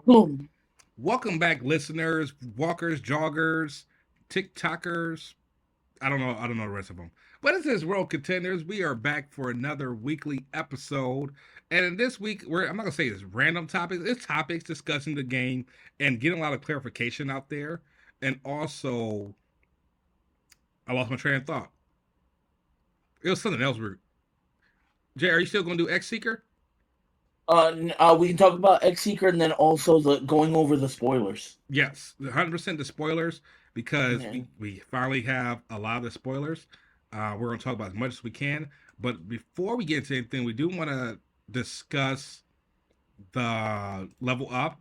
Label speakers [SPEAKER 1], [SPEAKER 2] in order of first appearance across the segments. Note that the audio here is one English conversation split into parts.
[SPEAKER 1] Boom.
[SPEAKER 2] Welcome back, listeners, walkers, joggers, TikTokers. I don't know the rest of them. But this is World Contenders. We are back for another weekly episode. And in this week, I'm not gonna say it's random topics. It's topics discussing the game and getting a lot of clarification out there. And also, I lost my train of thought. It was something else. Jay, are you still gonna do X Seeker?
[SPEAKER 1] We can talk about X Seeker and then also the going over the spoilers.
[SPEAKER 2] Yes, 100% the spoilers because
[SPEAKER 1] Yeah.
[SPEAKER 2] we finally have a lot of the spoilers. We're going to talk about as much as we can. But before we get into anything, we do want to discuss the level up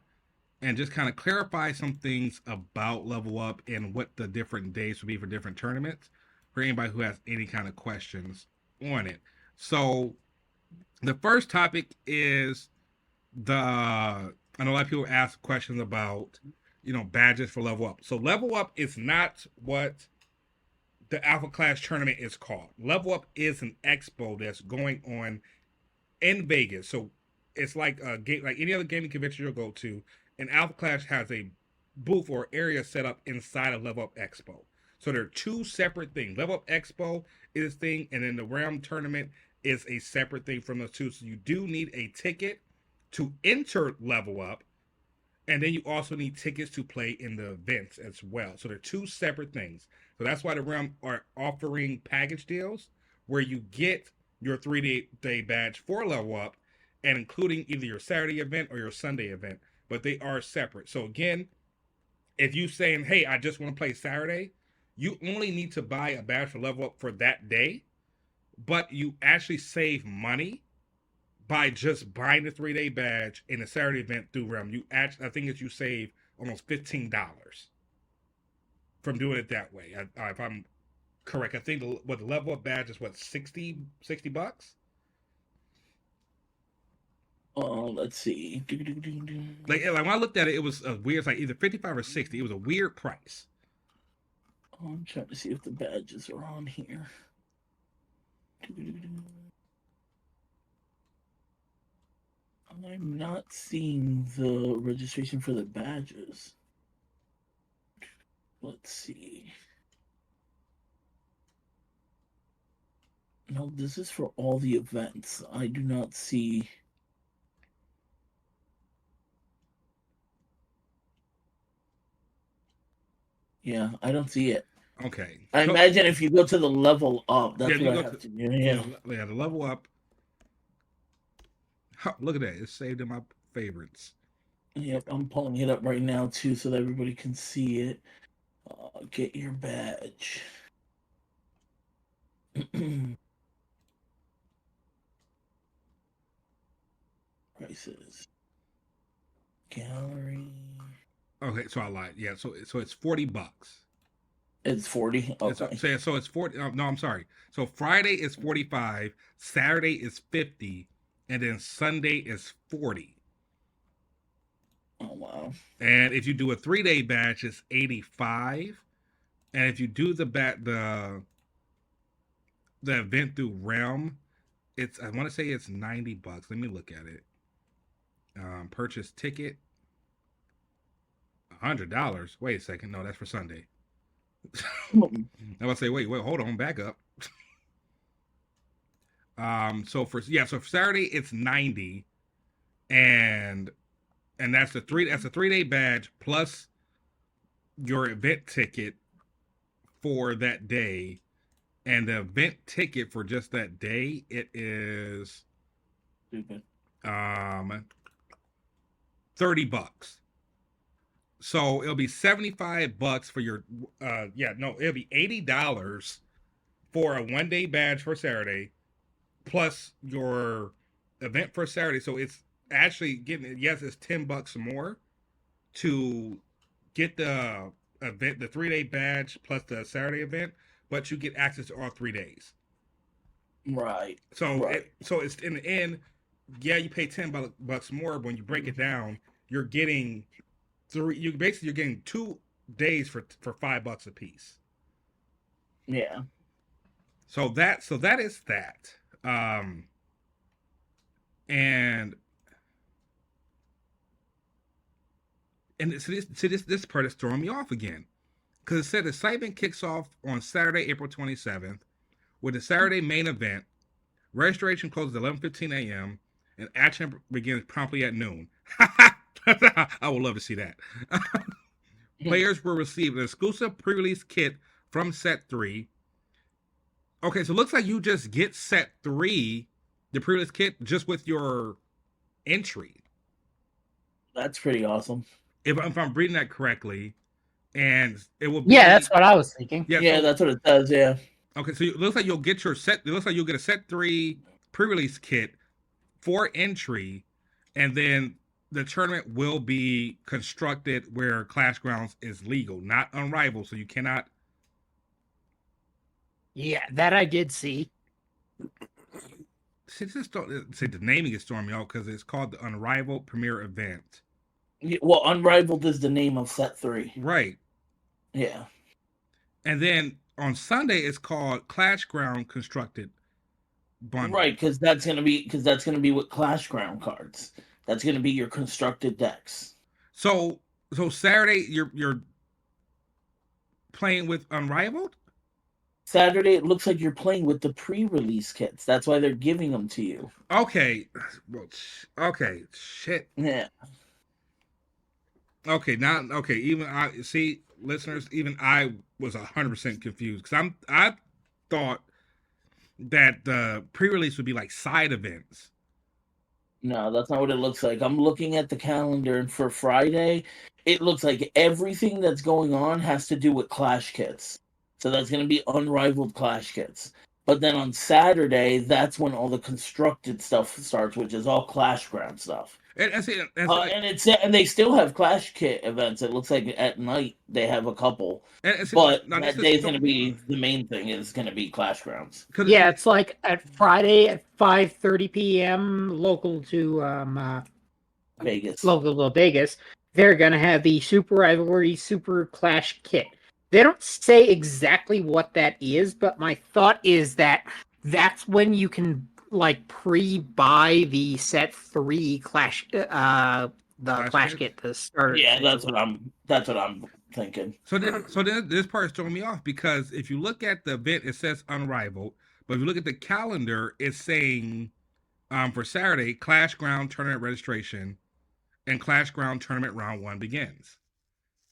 [SPEAKER 2] and just kind of clarify some things about level up and what the different days will be for different tournaments for anybody who has any kind of questions on it. So, the first topic is I know a lot of people ask questions about badges for level up. So level up is not what the alpha class tournament is called. Level up is an expo that's going on in Vegas. So it's like a game, like any other gaming convention you'll go to. And alpha class has a booth or area set up inside of level up expo. So they're two separate things. Level up expo is a thing, and then the realm tournament is a separate thing from those two. So you do need a ticket to enter level up, and then you also need tickets to play in the events as well. So they're two separate things. So that's why the Realm are offering package deals where you get your 3 day badge for level up and including either your Saturday event or your Sunday event, but they are separate. So again, if you saying, hey, I just want to play Saturday, you only need to buy a badge for level up for that day, but you actually save money by just buying the 3 day badge in a Saturday event through Realm. You actually, I think that you save almost $15 from doing it that way. If I'm correct, I think the level up badge is what 60 bucks.
[SPEAKER 1] Let's see.
[SPEAKER 2] Like when I looked at it, it was a weird. It's like either 55 or 60. It was a weird price.
[SPEAKER 1] I'm trying to see if the badges are on here. I'm not seeing the registration for the badges. Let's see. No, this is for all the events. I do not see. Yeah, I don't see it.
[SPEAKER 2] Okay,
[SPEAKER 1] I
[SPEAKER 2] so
[SPEAKER 1] imagine if you go to the level up,
[SPEAKER 2] yeah,
[SPEAKER 1] that's
[SPEAKER 2] you
[SPEAKER 1] what I
[SPEAKER 2] go
[SPEAKER 1] have
[SPEAKER 2] to
[SPEAKER 1] to do.
[SPEAKER 2] yeah,
[SPEAKER 1] Yeah.
[SPEAKER 2] yeah, the level up. Look at that! It's saved in my favorites.
[SPEAKER 1] Yep, I'm pulling it up right now too so that everybody can see it. Get your badge. Prices. Gallery.
[SPEAKER 2] Okay, so I lied. Yeah, so it's 40 bucks.
[SPEAKER 1] It's 40. Okay.
[SPEAKER 2] So it's 40. No, I'm sorry. So Friday is 45, Saturday is 50, and then Sunday is 40.
[SPEAKER 1] Oh wow.
[SPEAKER 2] And if you do a 3 day batch, it's 85. And if you do the event through Realm, I want to say it's 90 bucks. Let me look at it. Purchase ticket, $100. Wait a second. No, that's for Sunday. I would say, wait, hold on, back up. So for Saturday it's 90, and that's a 3 day badge plus your event ticket for that day, and the event ticket for just that day it is
[SPEAKER 1] Stupid.
[SPEAKER 2] um 30 bucks. So it'll be 75 bucks for your yeah, no, it'll be $80 for a 1 day badge for Saturday plus your event for Saturday. So it's actually getting, yes, it's 10 bucks more to get the event, the 3 day badge plus the Saturday event, but you get access to all 3 days.
[SPEAKER 1] Right.
[SPEAKER 2] So
[SPEAKER 1] Right.
[SPEAKER 2] it's in the end, yeah, you pay 10 bucks more, but when you break it down, you're getting you're getting 2 days for $5 a piece.
[SPEAKER 1] Yeah.
[SPEAKER 2] So that is that. And and this part is throwing me off again because it said the excitement kicks off on Saturday, April 27th, with the Saturday main event. Registration closes at 11:15 a.m. and action begins promptly at noon. I would love to see that. Players will receive an exclusive pre-release kit from Set 3. Okay, so it looks like you just get Set 3, the pre-release kit, just with your entry.
[SPEAKER 1] That's pretty awesome.
[SPEAKER 2] If I'm reading that correctly, and it will be...
[SPEAKER 3] Yeah, that's what I was thinking.
[SPEAKER 1] Yeah,
[SPEAKER 2] so,
[SPEAKER 1] that's what it says, yeah.
[SPEAKER 2] Okay, so it looks like you'll get your set. It looks like you'll get a Set 3 pre-release kit for entry, and then the tournament will be constructed where Clash Grounds is legal, not Unrivaled, so you cannot...
[SPEAKER 3] Yeah, that I did see.
[SPEAKER 2] See, the naming is throwing me off because it's called the Unrivaled Premier Event.
[SPEAKER 1] Yeah, well, Unrivaled is the name of Set 3.
[SPEAKER 2] Right.
[SPEAKER 1] Yeah.
[SPEAKER 2] And then on Sunday, it's called Clash Ground Constructed Bundle.
[SPEAKER 1] Right, because that's gonna be with Clash Ground cards. That's gonna be your constructed decks.
[SPEAKER 2] So Saturday, you're playing with Unrivaled?
[SPEAKER 1] Saturday, it looks like you're playing with the pre-release kits. That's why they're giving them to you.
[SPEAKER 2] Okay. Well, okay. Shit.
[SPEAKER 1] Yeah.
[SPEAKER 2] Okay. Now. Okay. Even I see, listeners. Even I was 100% confused because I thought that the pre-release would be like side events.
[SPEAKER 1] No, that's not what it looks like. I'm looking at the calendar, and for Friday, it looks like everything that's going on has to do with Clash kits. So that's going to be Unrivaled Clash kits. But then on Saturday, that's when all the constructed stuff starts, which is all Clash Ground stuff. And they still have Clash kit events. It looks like at night they have a couple. But that day's going to be the main thing is going to be Clash Grounds.
[SPEAKER 3] Yeah, it's like at Friday at 5:30 p.m. local to
[SPEAKER 1] Vegas.
[SPEAKER 3] Local to Vegas. They're going to have the Super Rivalry Super Clash kit. They don't say exactly what that is, but my thought is that that's when you can like pre-buy the Set 3 Clash Clash kit to start.
[SPEAKER 1] Yeah, that's what I'm thinking.
[SPEAKER 2] So then this part is throwing me off because if you look at the event, it says Unrivaled, but if you look at the calendar, it's saying for Saturday, Clash Ground tournament registration and Clash Ground tournament round 1 begins.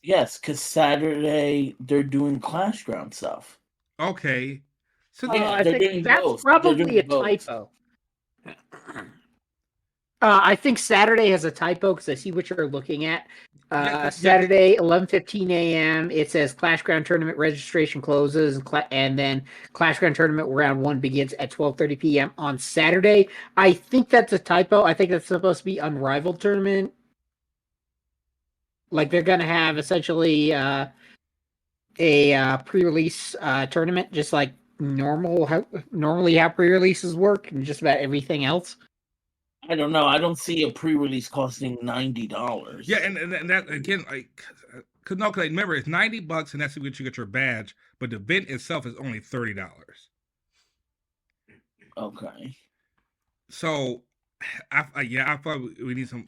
[SPEAKER 1] Yes, because Saturday they're doing Clash Ground stuff.
[SPEAKER 2] Okay. So
[SPEAKER 3] I think that's probably a typo. I think Saturday has a typo because I see what you're looking at. Saturday, 11:15 a.m. It says Clash Ground tournament registration closes, and then Clash Ground tournament round 1 begins at 12:30 p.m. on Saturday. I think that's a typo. I think that's supposed to be Unrivaled tournament. Like they're gonna have essentially a pre-release tournament, just like normally how pre-releases work, and just about everything else.
[SPEAKER 1] I don't know. I don't see a pre-release costing $90.
[SPEAKER 2] Yeah, and that again, because remember it's $90, and that's what you get your badge. But the event itself is only $30.
[SPEAKER 1] Okay.
[SPEAKER 2] So, I thought we need some.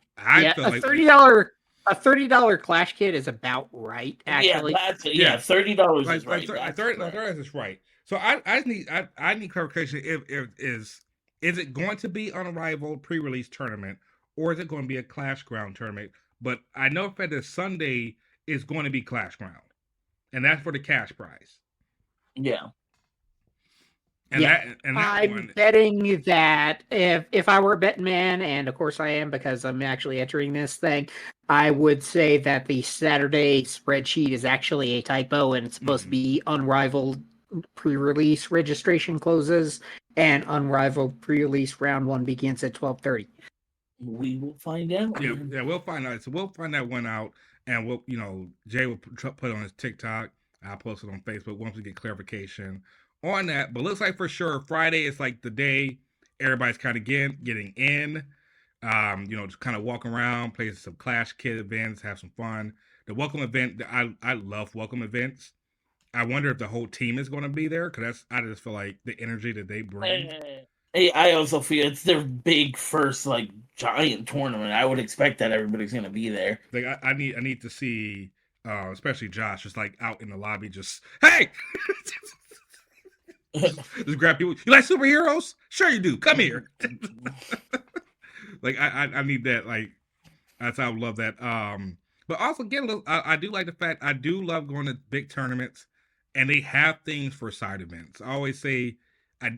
[SPEAKER 3] A $30 Clash kit is about right. Actually,
[SPEAKER 1] $30 is right.
[SPEAKER 2] $30 is right. So I need clarification. Is it going to be Unrivaled pre-release tournament, or is it going to be a Clash Ground tournament? But I know for the Sunday is going to be Clash Ground, and that's for the cash prize.
[SPEAKER 1] Yeah.
[SPEAKER 3] I'm betting that if I were a betting man, and of course I am because I'm actually entering this thing, I would say that the Saturday spreadsheet is actually a typo, and it's supposed to be Unrivaled pre-release registration closes and Unrivaled pre-release round 1 begins at 12:30.
[SPEAKER 1] We will find out.
[SPEAKER 2] Yeah, we'll find out. So we'll find that one out, and Jay will put it on his TikTok. I'll post it on Facebook once we get clarification on that. But looks like for sure Friday is like the day everybody's kind of getting in. Just kind of walk around, play some Clash Kid events, have some fun. The welcome event, I love welcome events. I wonder if the whole team is going to be there because I just feel like the energy that they bring.
[SPEAKER 1] I also feel it's their big first like giant tournament. I would expect that everybody's gonna be there.
[SPEAKER 2] Like I need to see, especially Josh, just like out in the lobby, just hey, just grab people. You like superheroes? Sure you do. Come here. Like I need that. Like that's I would love that. But also get a little. I do like the fact I do love going to big tournaments, and they have things for side events. I always say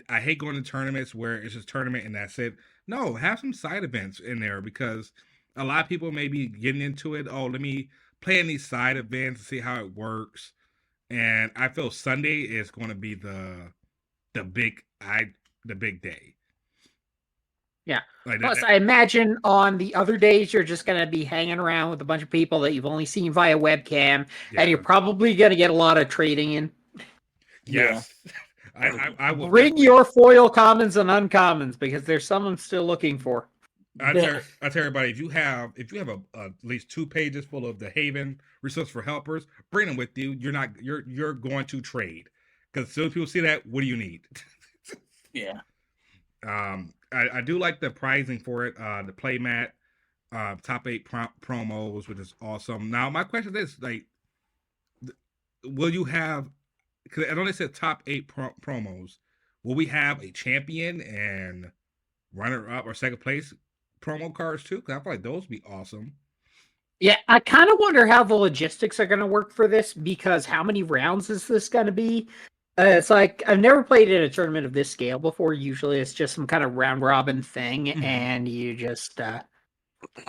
[SPEAKER 2] I hate going to tournaments where it's just tournament and that's it. No, have some side events in there because a lot of people may be getting into it. Oh, let me play in these side events and see how it works. And I feel Sunday is going to be the big the big day.
[SPEAKER 3] Yeah.
[SPEAKER 2] Like
[SPEAKER 3] Plus, I imagine on the other days you're just going to be hanging around with a bunch of people that you've only seen via webcam, and you're probably going to get a lot of trading in.
[SPEAKER 2] Yes. I will
[SPEAKER 3] bring your foil commons and uncommons because there's some I'm still looking for.
[SPEAKER 2] I tell everybody if you have at least 2 pages full of the Haven resource for helpers, bring them with you. You're going to trade because as soon as people see that, what do you need?
[SPEAKER 1] Yeah.
[SPEAKER 2] I do like the pricing for it. The playmat, top 8 promos, which is awesome. Now my question is like, will you have? Because I know they said top 8 promos. Will we have a champion and runner up or second place promo cards too? Because I feel like those would be awesome.
[SPEAKER 3] Yeah, I kind of wonder how the logistics are going to work for this because how many rounds is this going to be? It's like I've never played in a tournament of this scale before. Usually it's just some kind of round robin thing, and you just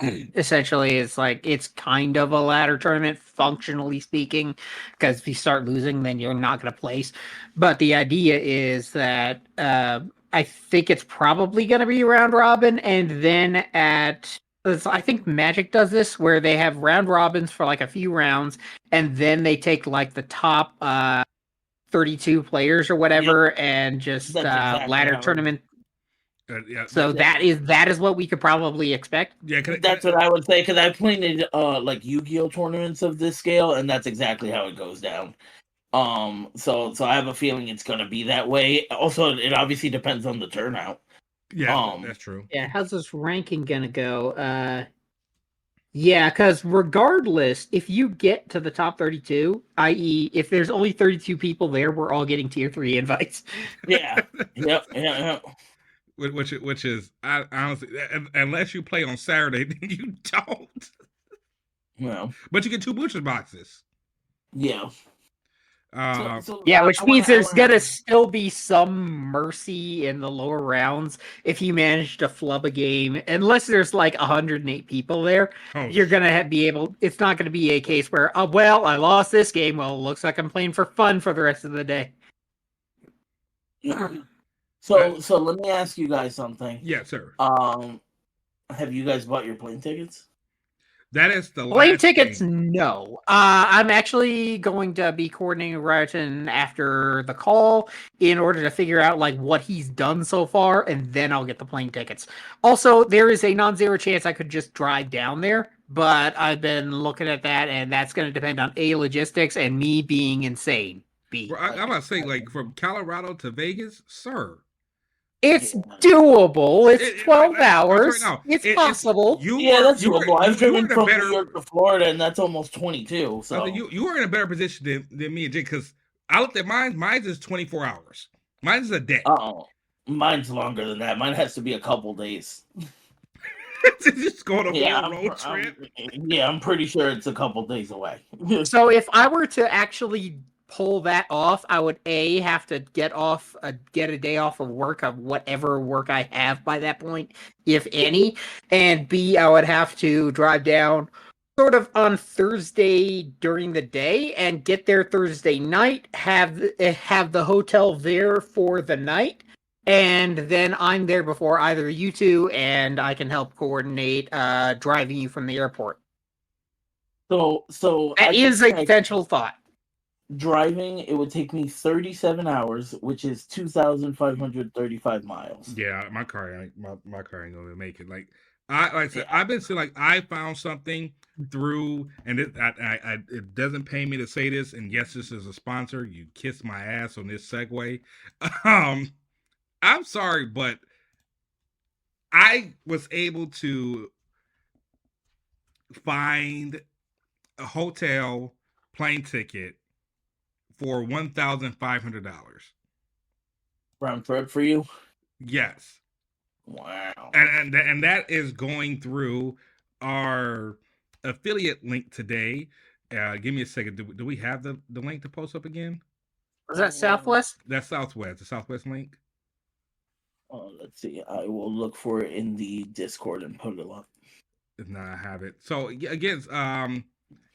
[SPEAKER 3] essentially it's like it's kind of a ladder tournament, functionally speaking, because if you start losing, then you're not going to place. But the idea is that I think it's probably going to be round robin, and then I think Magic does this where they have round robins for like a few rounds, and then they take like the top 32 players or whatever, and just
[SPEAKER 1] exactly
[SPEAKER 3] ladder tournament.
[SPEAKER 2] Yeah,
[SPEAKER 3] so that is what we could probably expect.
[SPEAKER 2] Yeah,
[SPEAKER 1] that's what I would say because I've played in like Yu-Gi-Oh tournaments of this scale, and that's exactly how it goes down. So I have a feeling it's gonna be that way. Also, it obviously depends on the turnout.
[SPEAKER 2] Yeah, that's true.
[SPEAKER 3] Yeah, how's this ranking gonna go? Yeah, because regardless, if you get to the top 32, i.e., if there's only 32 people there, we're all getting tier 3 invites.
[SPEAKER 1] Yeah. Yep.
[SPEAKER 2] Which is, I honestly, unless you play on Saturday, then you don't.
[SPEAKER 1] Well,
[SPEAKER 2] but you get 2 boosters boxes.
[SPEAKER 1] Yeah.
[SPEAKER 3] Which means there's gonna still be some mercy in the lower rounds if you manage to flub a game. Unless there's like 108 people there, you're gonna be able. It's not gonna be a case where, well, I lost this game. Well, it looks like I'm playing for fun for the rest of the day.
[SPEAKER 1] So let me ask you guys something.
[SPEAKER 2] Yeah, sir.
[SPEAKER 1] Have you guys bought your plane tickets?
[SPEAKER 2] That is the
[SPEAKER 3] plane tickets. Thing. No, I'm actually going to be coordinating Ryotin after the call in order to figure out like what he's done so far, and then I'll get the plane tickets. Also, there is a non-zero chance I could just drive down there, but I've been looking at that, and that's going to depend on A, logistics, and me being insane. B,
[SPEAKER 2] I'm about to say, like from Colorado to Vegas, sir.
[SPEAKER 3] It's doable. It's 12 hours. Right it's possible.
[SPEAKER 1] That's doable. I've driven from New York to Florida, and that's almost 22. So
[SPEAKER 2] you are in a better position than me and Jake because I looked at mine. Mine is 24 hours. Mine is a day.
[SPEAKER 1] Oh, mine's longer than that. Mine has to be a couple days.
[SPEAKER 2] Just going on a road trip.
[SPEAKER 1] I'm pretty sure it's a couple days away.
[SPEAKER 3] So if I were to actually pull that off, I would have to get a day off of work of whatever work I have by that point, if any, and B, I would have to drive down sort of on Thursday during the day and get there Thursday night, have the hotel there for the night, and then I'm there before either you two, and I can help coordinate driving you from the airport.
[SPEAKER 1] So
[SPEAKER 3] that is a potential thought.
[SPEAKER 1] Driving, it would take me 37 hours, which is 2,535 miles.
[SPEAKER 2] Yeah, my car ain't gonna make it. Like I said, I've been saying like I found something through, and it doesn't pay me to say this. And yes, this is a sponsor. You kiss my ass on this segue. I'm sorry, but I was able to find a hotel plane ticket for $1,500.
[SPEAKER 1] Round trip for you?
[SPEAKER 2] Yes,
[SPEAKER 1] Wow.
[SPEAKER 2] and that is going through our affiliate link today. Give me a second. Do we have the link to post up again?
[SPEAKER 3] Was that Southwest?
[SPEAKER 2] That's Southwest. The Southwest link.
[SPEAKER 1] Let's see. I will look for it in the Discord and put it up.
[SPEAKER 2] If not, I have it. So again,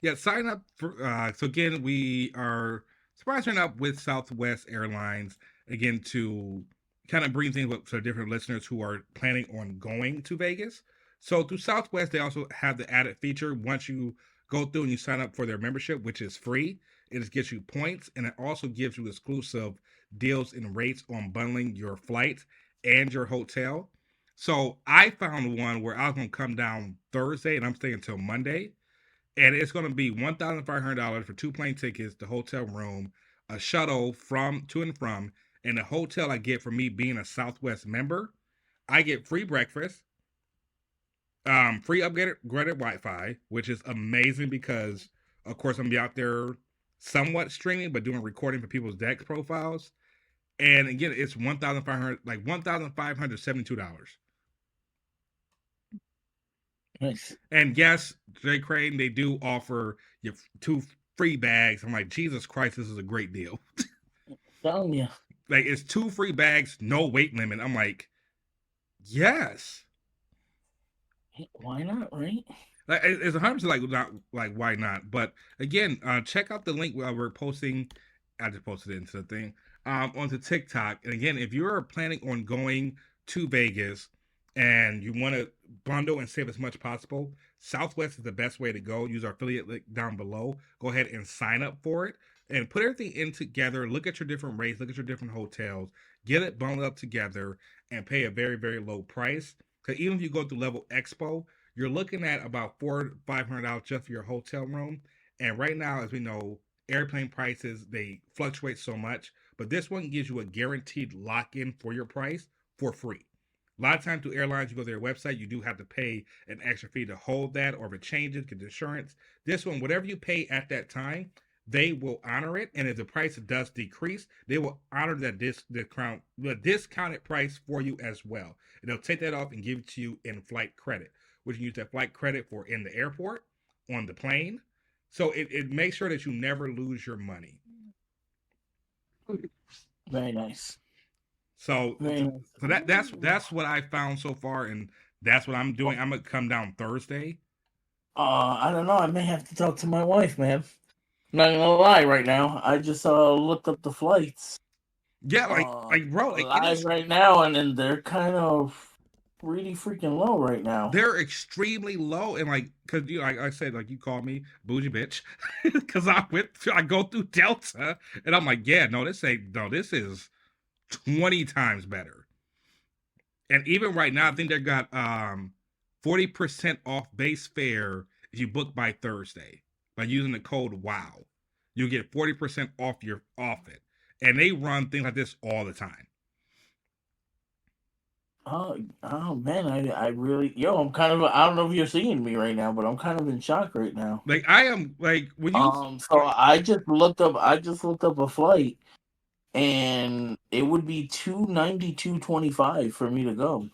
[SPEAKER 2] yeah, sign up for. So again, we are sponsoring up with Southwest Airlines again to kind of bring things up to different listeners who are planning on going to Vegas. So through Southwest, they also have the added feature once you go through and you sign up for their membership, which is free. It just gets you points, and it also gives you exclusive deals and rates on bundling your flight and your hotel. So I found one where I was going to come down Thursday and I'm staying until Monday. And it's going to be $1,500 for 2 plane tickets, the hotel room, a shuttle from to and from, and the hotel I get for me being a Southwest member. I get free breakfast, free upgraded Wi-Fi, which is amazing because, of course, I'm going to be out there somewhat streaming, but doing recording for people's Dex profiles. And again, it's $1,572.
[SPEAKER 1] Nice.
[SPEAKER 2] And yes, Jay Crane, they do offer you 2 free bags. I'm like, Jesus Christ, this is a great deal.
[SPEAKER 1] Telling you.
[SPEAKER 2] Like, it's 2 free bags, no weight limit. I'm like, yes.
[SPEAKER 1] Why not, right?
[SPEAKER 2] Like, it's 100% like why not? But again, check out the link we're posting. I just posted it into the thing onto TikTok. And again, if you're planning on going to Vegas and you want to bundle and save as much as possible, Southwest is the best way to go. Use our affiliate link down below. Go ahead and sign up for it and put everything in together. Look at your different rates, look at your different hotels, get it bundled up together, and pay a very, very low price. Because even if you go through Level Expo, you're looking at about $400-500 just for your hotel room. And right now, as we know, airplane prices, they fluctuate so much. But this one gives you a guaranteed lock-in for your price for free. A lot of times through airlines, you go to their website, you do have to pay an extra fee to hold that, or if it changes, get insurance. This one, whatever you pay at that time, they will honor it. And if the price does decrease, they will honor the discounted price for you as well. And they'll take that off and give it to you in flight credit, which you can use that flight credit for in the airport, on the plane. So it makes sure that you never lose your money.
[SPEAKER 1] Very nice.
[SPEAKER 2] So that's what I found so far, and that's what I'm doing. I'm gonna come down Thursday.
[SPEAKER 1] I don't know. I may have to talk to my wife, man. Not gonna lie, right now. I just looked up the flights.
[SPEAKER 2] Yeah, bro,
[SPEAKER 1] live right now, and then they're kind of really freaking low right now.
[SPEAKER 2] They're extremely low, and because like I said, like you called me bougie bitch, because I go through Delta, and I'm like, yeah, this is 20 times better. And even right now, I think they got 40% off base fare if you book by Thursday by using the code WOW. You get 40% off it, and they run things like this all the time.
[SPEAKER 1] Oh man, I really, I'm kind of, I don't know if you're seeing me right now, but I'm kind of in shock right now.
[SPEAKER 2] Like I am, like when you.
[SPEAKER 1] So I just looked up a flight, and it would be $292.25 for me to go.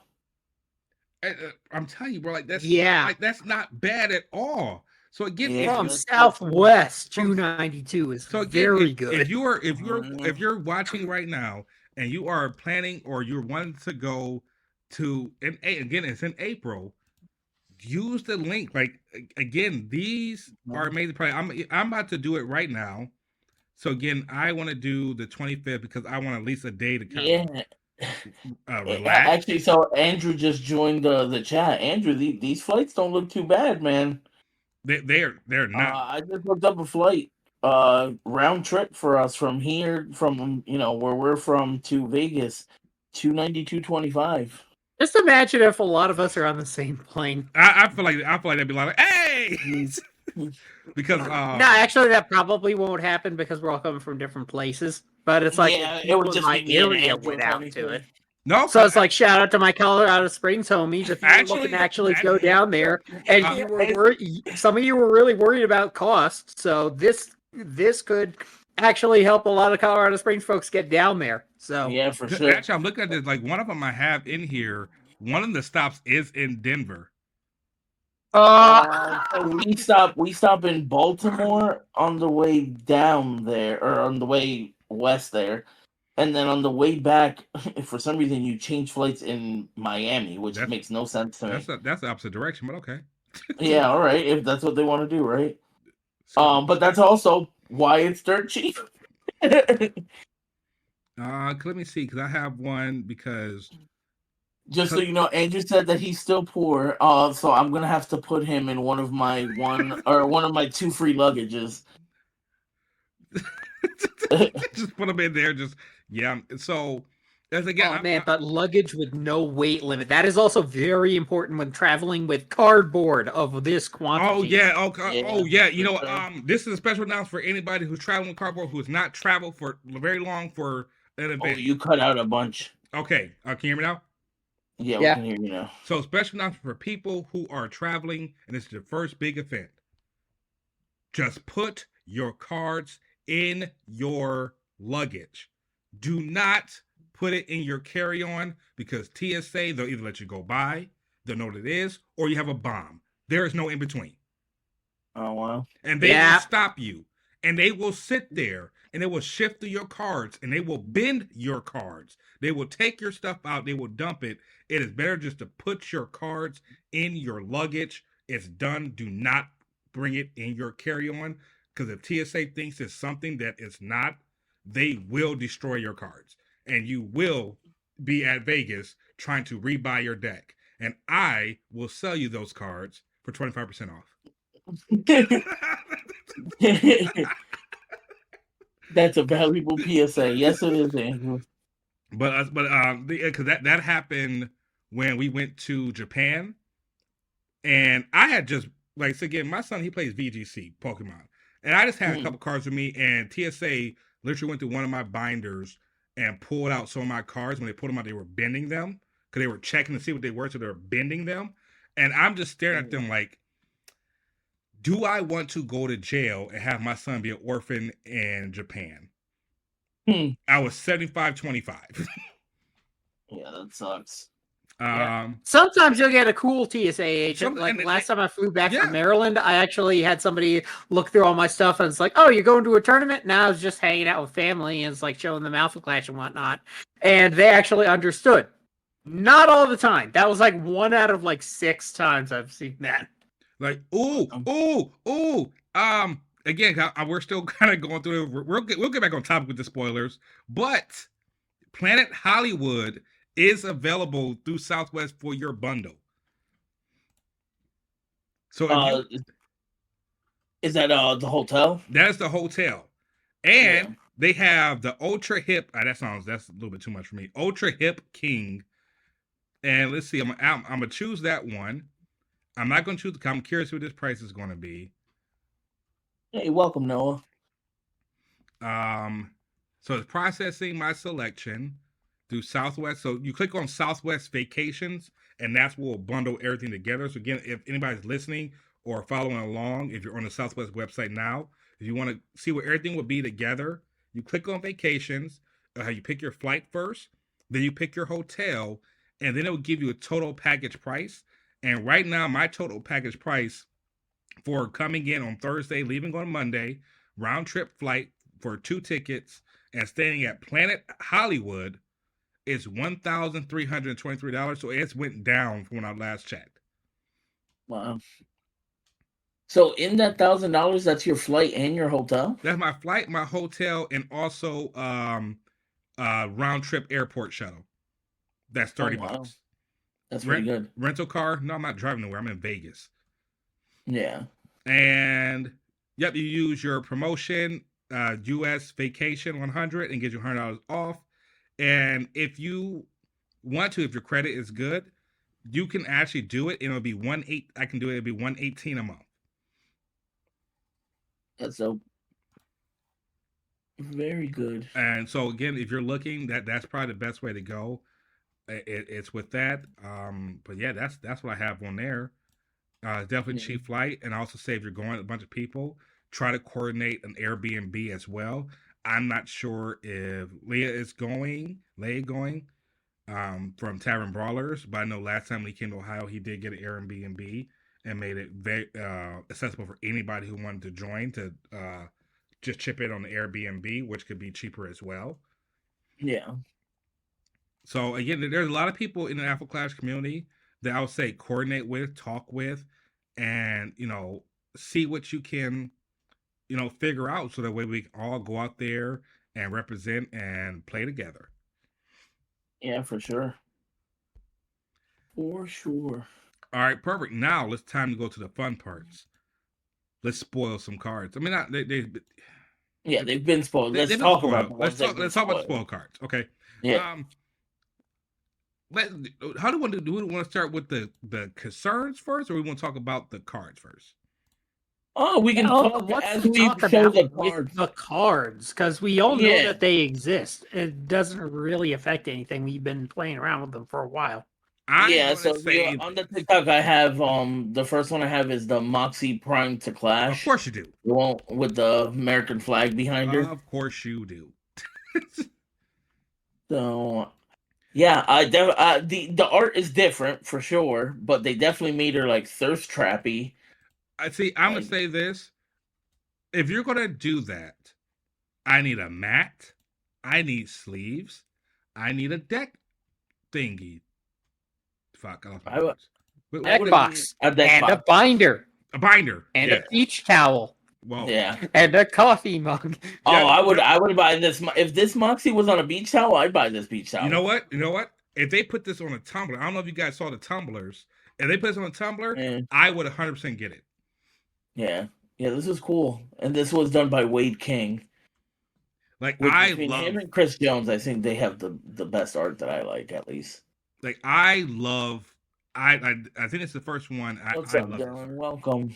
[SPEAKER 2] I'm telling you, bro, that's not bad at all. So again,
[SPEAKER 3] from Southwest, $292 is so again, very good.
[SPEAKER 2] If you're watching right now and you are planning or you're wanting to go to, and again, it's in April, use the link. Like again, these are amazing price. I'm about to do it right now. So again, I want to do the 25th because I want at least a day to kind of relax.
[SPEAKER 1] Actually, so Andrew just joined the chat. Andrew, these flights don't look too bad, man.
[SPEAKER 2] They're not.
[SPEAKER 1] I just looked up a flight round trip for us from here, from where we're from to Vegas, $292.25.
[SPEAKER 3] Just imagine if a lot of us are on the same plane.
[SPEAKER 2] I feel like they'd be like, hey. Because
[SPEAKER 3] no, actually, that probably won't happen because we're all coming from different places. But it's like
[SPEAKER 1] it would just
[SPEAKER 3] my
[SPEAKER 1] be
[SPEAKER 3] area went out to it.
[SPEAKER 2] No,
[SPEAKER 3] So it's like shout out to my Colorado Springs homies. If you were looking to actually go down there, and you were some of you were really worried about cost, so this could actually help a lot of Colorado Springs folks get down there. So
[SPEAKER 1] Yeah, for sure.
[SPEAKER 2] actually, I'm looking at this. Like one of them I have in here. One of the stops is in Denver.
[SPEAKER 1] So we stop in Baltimore on the way down there, or on the way west there, and then on the way back, if for some reason you change flights in Miami, which makes no sense to me.
[SPEAKER 2] That's the opposite direction, but okay.
[SPEAKER 1] Yeah, all right, if that's what they want to do, right?
[SPEAKER 2] So,
[SPEAKER 1] But that's also why it's dirt cheap.
[SPEAKER 2] let me see, because I have one because
[SPEAKER 1] Just so you know, Andrew said that he's still poor. So I'm gonna have to put him in one of my two free luggages.
[SPEAKER 2] just put them in there. Just yeah. So as again,
[SPEAKER 3] but luggage with no weight limit. That is also very important when traveling with cardboard of this quantity.
[SPEAKER 2] Oh yeah. Oh yeah. You know, this is a special announcement for anybody who's traveling with cardboard who has not traveled for very long for an event.
[SPEAKER 1] Oh, you cut out a bunch.
[SPEAKER 2] Okay. Can you hear me now?
[SPEAKER 1] Yeah, we can hear you now.
[SPEAKER 2] So special announcement for people who are traveling, and this is your first big event. Just put your cards in your luggage. Do not put it in your carry-on, because TSA, they'll either let you go by, they'll know what it is, or you have a bomb. There is no in between.
[SPEAKER 1] Oh wow.
[SPEAKER 2] And they will stop you, and they will sit there, and they will shift through your cards, and they will bend your cards. They will take your stuff out, they will dump it. It is better just to put your cards in your luggage. It's done. Do not bring it in your carry-on, because if TSA thinks it's something that it's not, they will destroy your cards, and you will be at Vegas trying to rebuy your deck, and I will sell you those cards for 25% off.
[SPEAKER 1] That's a valuable PSA. Yes, it is, Andrew.
[SPEAKER 2] But because that happened when we went to Japan, and I had just like, so again, my son, he plays VGC Pokemon, and I just had a couple cards with me, and TSA literally went through one of my binders and pulled out some of my cards. When they pulled them out, they were bending them because they were checking to see what they were, so they were bending them, and I'm just staring at them like, do I want to go to jail and have my son be an orphan in Japan? I was 75-25.
[SPEAKER 1] Yeah, that sucks.
[SPEAKER 3] Sometimes you'll get a cool TSA agent. Like last time I flew back from Maryland, I actually had somebody look through all my stuff, and it's like, oh, you're going to a tournament? Now I was just hanging out with family, and it's like showing them Alpha Clash and whatnot. And they actually understood. Not all the time. That was like 1 out of like 6 times I've seen that.
[SPEAKER 2] Like, again, we're still kind of going through it. We'll get back on topic with the spoilers, but Planet Hollywood is available through Southwest for your bundle. So
[SPEAKER 1] is that the hotel?
[SPEAKER 2] That is the hotel, and they have the Ultra Hip. That's a little bit too much for me. Ultra Hip King, and let's see. I'm gonna choose that one. I'm not going to choose. I'm curious what this price is going to be.
[SPEAKER 1] Hey, welcome, Noah.
[SPEAKER 2] So it's processing my selection through Southwest. So you click on Southwest Vacations, and that's what will bundle everything together. So again, if anybody's listening or following along, if you're on the Southwest website now, if you want to see where everything will be together, you click on Vacations. You pick your flight first, then you pick your hotel, and then it will give you a total package price. And right now, my total package price for coming in on Thursday, leaving on Monday, round trip flight for 2 tickets, and staying at Planet Hollywood is $1,323. So it's went down from when I last checked.
[SPEAKER 1] Wow. So in that $1,000, that's your flight and your hotel?
[SPEAKER 2] That's my flight, my hotel, and also round trip airport shuttle. That's $30.
[SPEAKER 1] That's pretty good.
[SPEAKER 2] Rental car? No, I'm not driving nowhere. I'm in Vegas.
[SPEAKER 1] Yeah.
[SPEAKER 2] And yep, you use your promotion, US Vacation 100, and get you $100 off. And if you want to, if your credit is good, you can actually do it. And it'll be I can do it. It'll be $118 a month.
[SPEAKER 1] That's so very good.
[SPEAKER 2] And so again, if you're looking, that's probably the best way to go. it's with that. But yeah, that's what I have on there. Definitely
[SPEAKER 1] Yeah.
[SPEAKER 2] cheap flight, and also say if you're going with a bunch of people, try to coordinate an Airbnb as well. I'm not sure if Leia going, from Tavern Brawlers, but I know last time when he came to Ohio, he did get an Airbnb and made it very accessible for anybody who wanted to join to just chip in on the Airbnb, which could be cheaper as well.
[SPEAKER 1] Yeah.
[SPEAKER 2] So again, there's a lot of people in the Apple Clash community that I would say coordinate with, talk with, and see what you can figure out so that way we can all go out there and represent and play together.
[SPEAKER 1] Yeah, for sure. For sure.
[SPEAKER 2] All right, perfect. Now it's time to go to the fun parts. Let's spoil some cards. I mean, not
[SPEAKER 1] Yeah, they've been spoiled.
[SPEAKER 2] they've
[SPEAKER 1] Let's
[SPEAKER 2] been
[SPEAKER 1] talk
[SPEAKER 2] spoiled.
[SPEAKER 1] about the ones
[SPEAKER 2] Let's talk about the
[SPEAKER 1] spoiled.
[SPEAKER 2] spoiled cards. Okay.
[SPEAKER 1] Yeah.
[SPEAKER 2] How do we want to start with the concerns first, or we want to talk about the cards first?
[SPEAKER 1] Oh, we can talk
[SPEAKER 3] Let's
[SPEAKER 1] as we
[SPEAKER 3] talk
[SPEAKER 1] show
[SPEAKER 3] about
[SPEAKER 1] the
[SPEAKER 3] with
[SPEAKER 1] cards.
[SPEAKER 3] the cards, because we all know
[SPEAKER 1] Yeah.
[SPEAKER 3] that they exist. It doesn't really affect anything. We've been playing around with them for a while.
[SPEAKER 1] Yeah, so on the TikTok I have the first one I have is the Moxie Prime to Clash.
[SPEAKER 2] Of course you do.
[SPEAKER 1] The one with the American flag behind her.
[SPEAKER 2] Of course you do.
[SPEAKER 1] So yeah, the art is different for sure, but they definitely made her like thirst trappy.
[SPEAKER 2] I'm gonna say this: if you're gonna do that, I need a mat, I need sleeves, I need a deck thingy. Fuck, I lost my words.
[SPEAKER 3] Deck box
[SPEAKER 1] A deck
[SPEAKER 3] and
[SPEAKER 1] box.
[SPEAKER 3] a binder
[SPEAKER 2] A binder
[SPEAKER 3] and
[SPEAKER 2] yeah.
[SPEAKER 3] a beach towel
[SPEAKER 2] Well,
[SPEAKER 1] Yeah.
[SPEAKER 3] and a coffee mug.
[SPEAKER 1] Oh,
[SPEAKER 2] Yeah,
[SPEAKER 1] I would buy this if this Moxie was on a beach towel. I'd buy this beach towel.
[SPEAKER 2] You know what? If they put this on a tumbler, I don't know if you guys saw the tumblers. If they put this on a tumbler,
[SPEAKER 1] Yeah.
[SPEAKER 2] I would 100% get it.
[SPEAKER 1] Yeah, this is cool, and this was done by Wade King.
[SPEAKER 2] Like
[SPEAKER 1] Which
[SPEAKER 2] I
[SPEAKER 1] between
[SPEAKER 2] love
[SPEAKER 1] him and Chris Jones, I think they have the best art that I like, at least.
[SPEAKER 2] Like I love. I think it's the first one.
[SPEAKER 1] What's
[SPEAKER 2] I
[SPEAKER 1] up,
[SPEAKER 2] love
[SPEAKER 1] Dylan?
[SPEAKER 2] this.
[SPEAKER 1] Welcome.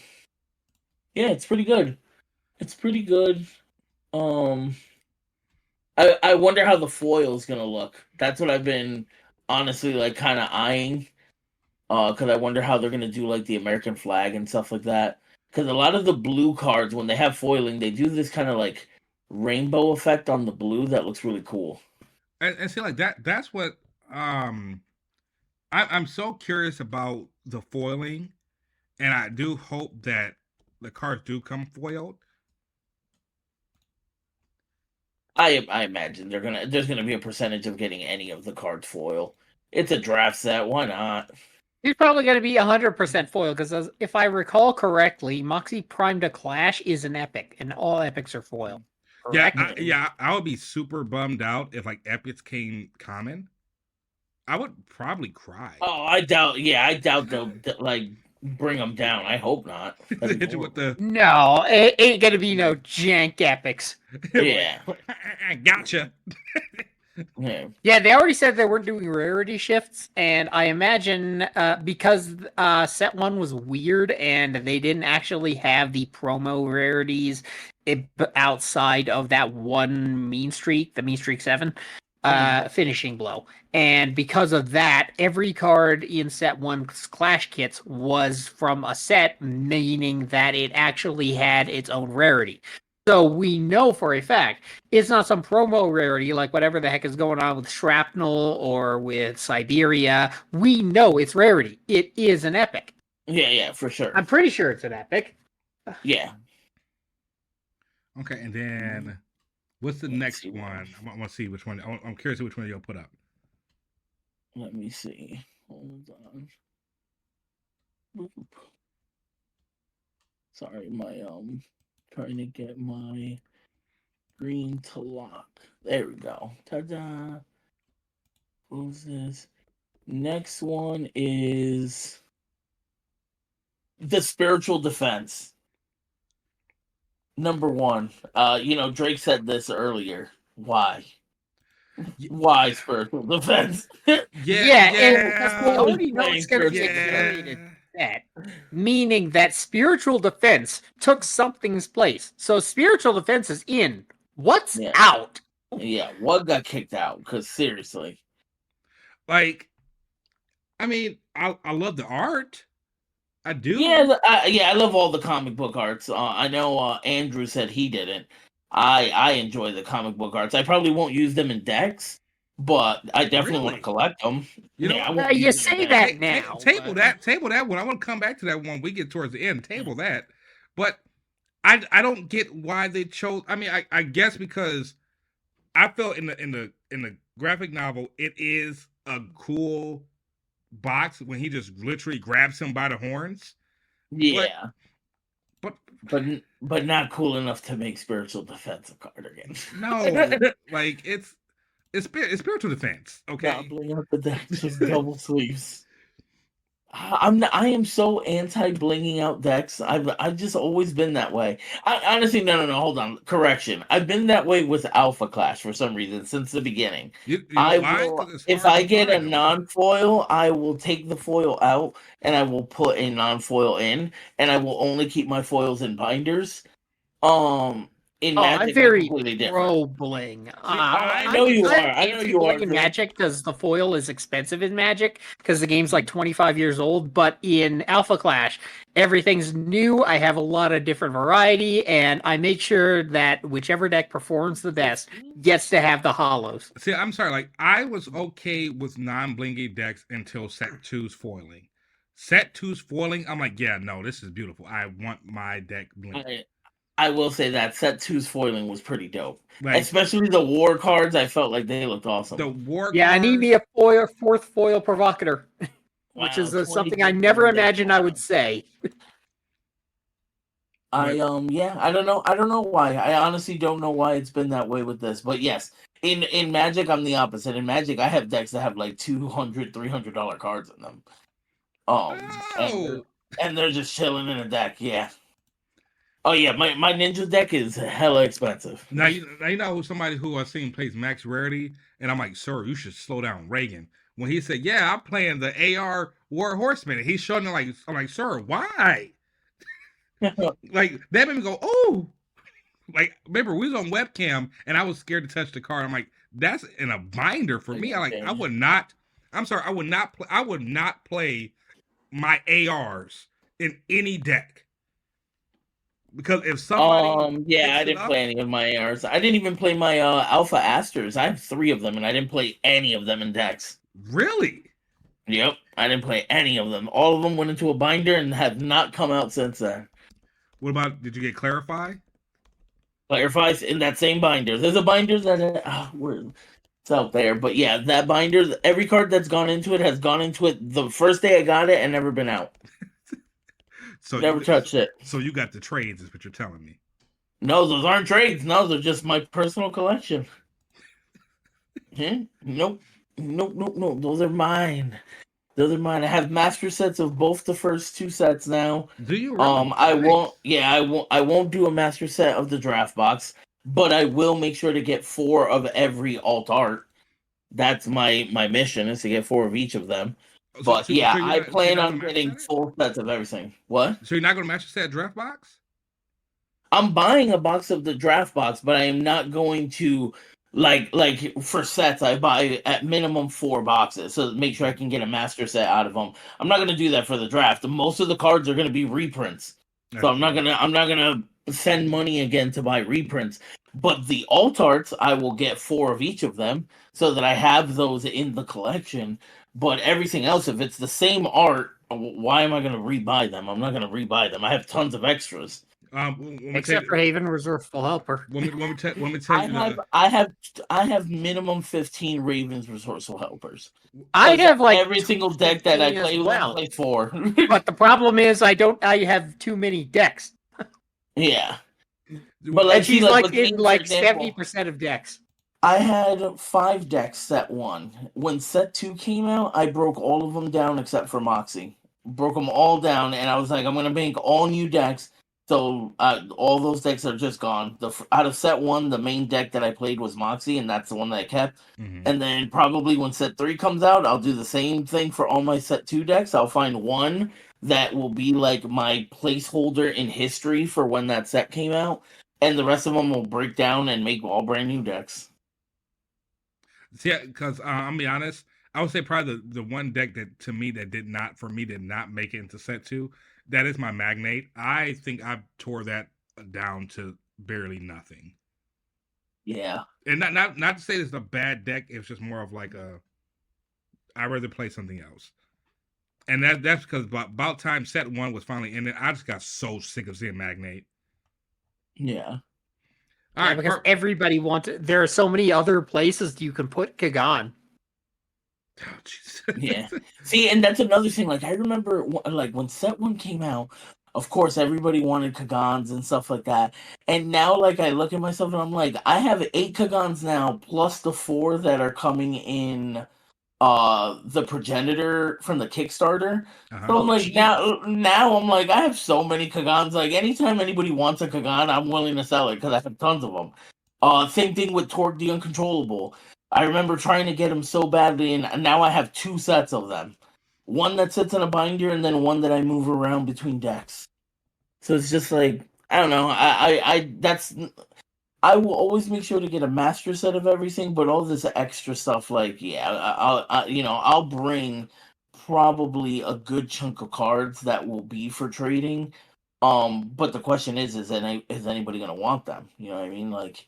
[SPEAKER 1] Yeah, it's pretty good. It's pretty good. I wonder how the foil is gonna look. That's what I've been honestly like kind of eyeing. Because I wonder how they're gonna do like the American flag and stuff like that. Because a lot of the blue cards, when they have foiling, they do this kind of like rainbow effect on the blue that looks really cool.
[SPEAKER 2] And see, like that's what I'm so curious about the foiling, and I do hope that the cards do come foiled.
[SPEAKER 1] I imagine there's gonna be a percentage of getting any of the cards foil. It's a draft set. Why not?
[SPEAKER 3] He's probably going to be 100% foil because, if I recall correctly, Moxie Prime to Clash is an epic, and all epics are foil.
[SPEAKER 2] Yeah,
[SPEAKER 3] Correct?
[SPEAKER 2] I would be super bummed out if like epics came common. I would probably cry.
[SPEAKER 1] Oh, I doubt. Yeah, I doubt they'll like bring them down. I hope not. That'd be
[SPEAKER 2] Hit you with
[SPEAKER 1] horrible.
[SPEAKER 2] the
[SPEAKER 3] No, it ain't going to be no jank epics.
[SPEAKER 1] Yeah.
[SPEAKER 2] Gotcha.
[SPEAKER 1] Yeah.
[SPEAKER 3] Yeah, they already said they weren't doing rarity shifts, and I imagine because set one was weird and they didn't actually have the promo rarities outside of that one mean streak, the mean streak 7, finishing blow. And because of that, every card in set one's Clash kits was from a set, meaning that it actually had its own rarity. So we know for a fact it's not some promo rarity like whatever the heck is going on with Shrapnel or with Siberia. We know it's rarity. It is an epic.
[SPEAKER 1] Yeah, for sure.
[SPEAKER 3] I'm pretty sure it's an epic.
[SPEAKER 1] Yeah.
[SPEAKER 2] Okay, and then what's the next one? I want to see which one. I'm curious which one you'll put up.
[SPEAKER 1] Let me see. Hold on. Boop. Sorry, my trying to get my screen to lock. There we go. Ta-da! Who's this? Next one is the spiritual defense. Number 1. Drake said this earlier. Why? Why spiritual defense?
[SPEAKER 3] Yeah, and we already know it's going to be
[SPEAKER 1] Yeah.
[SPEAKER 3] accelerated set, meaning that spiritual defense took something's place. So spiritual defense is in. What's
[SPEAKER 1] Yeah.
[SPEAKER 3] out?
[SPEAKER 1] Yeah, what got kicked out? Because seriously.
[SPEAKER 2] Like, I mean, I love the art. I do.
[SPEAKER 1] Yeah, I love all the comic book arts. I know Andrew said he didn't. I enjoy the comic book arts. I probably won't use them in decks, but I definitely want to
[SPEAKER 2] Really?
[SPEAKER 1] collect them.
[SPEAKER 2] You know
[SPEAKER 1] Yeah, I
[SPEAKER 2] what?
[SPEAKER 1] won't
[SPEAKER 3] You
[SPEAKER 1] use them in
[SPEAKER 3] say
[SPEAKER 1] decks.
[SPEAKER 3] that now.
[SPEAKER 2] Table that one. I want to come back to that one. We get towards the end. Table that. But I don't get why they chose. I mean, I guess because I felt in the graphic novel, it is a cool box when he just literally grabs him by the horns. But
[SPEAKER 1] Yeah,
[SPEAKER 2] but
[SPEAKER 1] but not cool enough to make spiritual defensive card again.
[SPEAKER 2] no, like it's spiritual defense. Okay,
[SPEAKER 1] Gobbling up the decks with double sleeves. I am so anti blinging out decks. I've just always been that way. I honestly no, hold on, correction. I've been that way with Alpha Clash for some reason since the beginning.
[SPEAKER 2] you
[SPEAKER 1] I
[SPEAKER 2] know why?
[SPEAKER 1] will
[SPEAKER 2] Because it's
[SPEAKER 1] if
[SPEAKER 2] hard
[SPEAKER 1] I
[SPEAKER 2] to
[SPEAKER 1] get a
[SPEAKER 2] find them.
[SPEAKER 1] non-foil, I will take the foil out and I will put a non-foil in, and I will only keep my foils in binders. In
[SPEAKER 3] Oh, I'm
[SPEAKER 1] Magic, I'm
[SPEAKER 3] very
[SPEAKER 1] completely different.
[SPEAKER 3] pro bling.
[SPEAKER 1] I know you are. I know you are,
[SPEAKER 3] in
[SPEAKER 1] Drew.
[SPEAKER 3] Magic because the foil is expensive in Magic because the game's like 25 years old. But in Alpha Clash, everything's new. I have a lot of different variety, and I make sure that whichever deck performs the best gets to have the hollows.
[SPEAKER 2] See, I'm sorry. Like I was okay with non-blingy decks until set two's foiling. Set two's foiling, I'm like, yeah, no, this is beautiful. I want my deck bling.
[SPEAKER 1] I will say that set two's foiling was pretty dope.
[SPEAKER 2] Like
[SPEAKER 1] Especially the war cards, I felt like they looked awesome.
[SPEAKER 2] the war.
[SPEAKER 3] Yeah, I need me a fourth foil provocator, which
[SPEAKER 1] Wow,
[SPEAKER 3] is something
[SPEAKER 1] 20
[SPEAKER 3] I never
[SPEAKER 1] decks.
[SPEAKER 3] imagined I would say.
[SPEAKER 1] I don't know why. I honestly don't know why it's been that way with this. But yes, in Magic I'm the opposite. In Magic I have decks that have like $200, $300 cards in them.
[SPEAKER 2] Oh,
[SPEAKER 1] And they're just chilling in a deck, yeah. Oh yeah, my ninja deck is hella expensive.
[SPEAKER 2] now you know somebody who I've seen plays Max Rarity, and I'm like, sir, you should slow down, Reagan. When he said, yeah, I'm playing the AR War Horseman, and he's showing it like, I'm like, sir, why? Like that made me go, oh, like remember we was on webcam and I was scared to touch the card. I'm like, that's in a binder for me. I would not. I'm sorry, I would not. I would not play my ARs in any deck because if somebody,
[SPEAKER 1] yeah, I didn't play any of my ARs. I didn't even play my Alpha Asters. I have 3 of them, and I didn't play any of them in decks.
[SPEAKER 2] Really.
[SPEAKER 1] Yep, I didn't play any of them. All of them went into a binder and have not come out since then.
[SPEAKER 2] What about? Did you get Clarify?
[SPEAKER 1] Clarifies in that same binder. There's a binder that it's out there, but yeah, that binder. Every card that's gone into it has gone into it the first day I got it and never been out.
[SPEAKER 2] So
[SPEAKER 1] Never touched it.
[SPEAKER 2] So you got the trades, is what you're telling me.
[SPEAKER 1] No, those aren't trades. No, they're just my personal collection. Nope. Those are mine. Those are mine. I have master sets of both the first 2 sets now.
[SPEAKER 2] Do you? Really?
[SPEAKER 1] I won't. Yeah, I won't do a master set of the draft box, but I will make sure to get 4 of every alt art. That's my mission, is to get 4 of each of them. But yeah, I plan on getting full sets of everything. What?
[SPEAKER 2] So you're not going to master set draft box?
[SPEAKER 1] I'm buying a box of the draft box, but I am not going to like for sets. I buy at minimum 4 boxes, so make sure I can get a master set out of them. I'm not going to do that for the draft. Most of the cards are going to be reprints, so I'm not gonna send money again to buy reprints. But the alt arts, I will get 4 of each of them, so that I have those in the collection. But everything else, if it's the same art, why am I going to rebuy them? I'm not going to rebuy them. I have tons of extras.
[SPEAKER 3] Except for Haven Resourceful Helper.
[SPEAKER 2] Let me tell you.
[SPEAKER 1] I have minimum 15 Ravens Resourceful Helpers.
[SPEAKER 3] I have like
[SPEAKER 1] every single deck that I play,
[SPEAKER 3] well.
[SPEAKER 1] I play 4.
[SPEAKER 3] But the problem is I have too many decks.
[SPEAKER 1] Yeah. But let's
[SPEAKER 3] she's
[SPEAKER 1] see,
[SPEAKER 3] like in like 70% of decks.
[SPEAKER 1] I had 5 decks set 1. When set 2 came out, I broke all of them down except for Moxie. Broke them all down, and I was like, I'm going to make all new decks. So all those decks are just gone. Out of set 1, the main deck that I played was Moxie, and that's the one that I kept. Mm-hmm. And then probably when set 3 comes out, I'll do the same thing for all my set 2 decks. I'll find one that will be like my placeholder in history for when that set came out, and the rest of them will break down and make all brand new decks.
[SPEAKER 2] Yeah, because I'm be honest, I would say probably the one deck that to me that did not make it into set 2. That is my Magnate. I think I tore that down to barely nothing.
[SPEAKER 1] Yeah.
[SPEAKER 2] And not to say it's a bad deck. It's just more of like I'd rather play something else. And that's because about time set 1 was finally ended. I just got so sick of seeing Magnate.
[SPEAKER 1] Yeah.
[SPEAKER 2] All right,
[SPEAKER 3] because everybody wants it. There are so many other places you can put Kagan.
[SPEAKER 2] Oh,
[SPEAKER 1] yeah. See, and that's another thing. Like, I remember, like, when set 1 came out, of course, everybody wanted Kagans and stuff like that. And now, like, I look at myself and I'm like, I have 8 Kagans now, plus the 4 that are coming in the progenitor from the Kickstarter. So I'm like, now I'm like, I have so many Kagans. Like, anytime anybody wants a Kagan, I'm willing to sell it because I have tons of them. Same thing with Torque the Uncontrollable. I remember trying to get them so badly, and now I have 2 sets of them. One that sits in a binder, and then one that I move around between decks. So it's just like, I don't know. I will always make sure to get a master set of everything, but all this extra stuff, like, yeah, I'll bring probably a good chunk of cards that will be for trading. But the question is anybody gonna want them? You know what I mean? Like,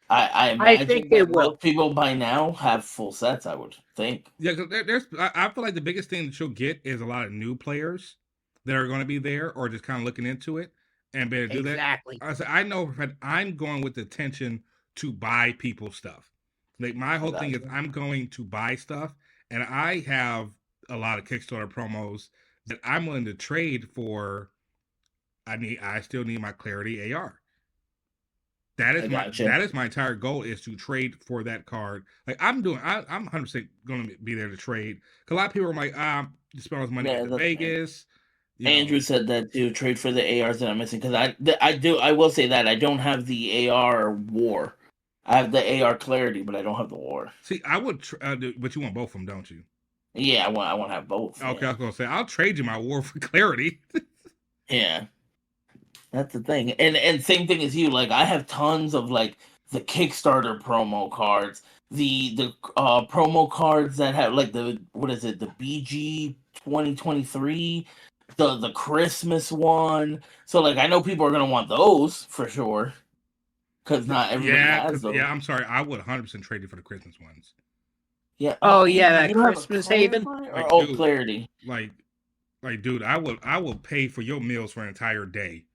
[SPEAKER 1] I imagine
[SPEAKER 3] think they will.
[SPEAKER 1] Most people by now have full sets, I would think.
[SPEAKER 2] Yeah, because I feel like the biggest thing that you'll get is a lot of new players that are going to be there or just kind of looking into it and be able to do that.
[SPEAKER 3] Exactly.
[SPEAKER 2] I know I'm going with the intention to buy people stuff. Like, my whole thing is I'm going to buy stuff, and I have a lot of Kickstarter promos that I'm willing to trade for. I still need my Clarity AR. That is my entire goal, is to trade for that card. Like, I'm 100% going to be there to trade. Because a lot of people are like, you spend all this money in Vegas.
[SPEAKER 1] Andrew said that too. Trade for the ARs that I'm missing, because I will say that I don't have the AR War. I have the AR Clarity, but I don't have the War.
[SPEAKER 2] See, I would, but you want both of them, don't you?
[SPEAKER 1] Yeah, I want to have both.
[SPEAKER 2] Okay,
[SPEAKER 1] yeah.
[SPEAKER 2] I was gonna say I'll trade you my War for Clarity.
[SPEAKER 1] Yeah. That's the thing. And same thing as you, like, I have tons of, like, the Kickstarter promo cards, the promo cards that have, like, the BG 2023, the Christmas one. So, like, I know people are gonna want those for sure, because not everybody has those.
[SPEAKER 2] Yeah, I'm sorry, I would 100% trade you for the Christmas ones.
[SPEAKER 1] Yeah.
[SPEAKER 3] Oh yeah, that Christmas Haven.
[SPEAKER 2] Like,
[SPEAKER 1] Clarity.
[SPEAKER 2] Like, dude, I will pay for your meals for an entire day.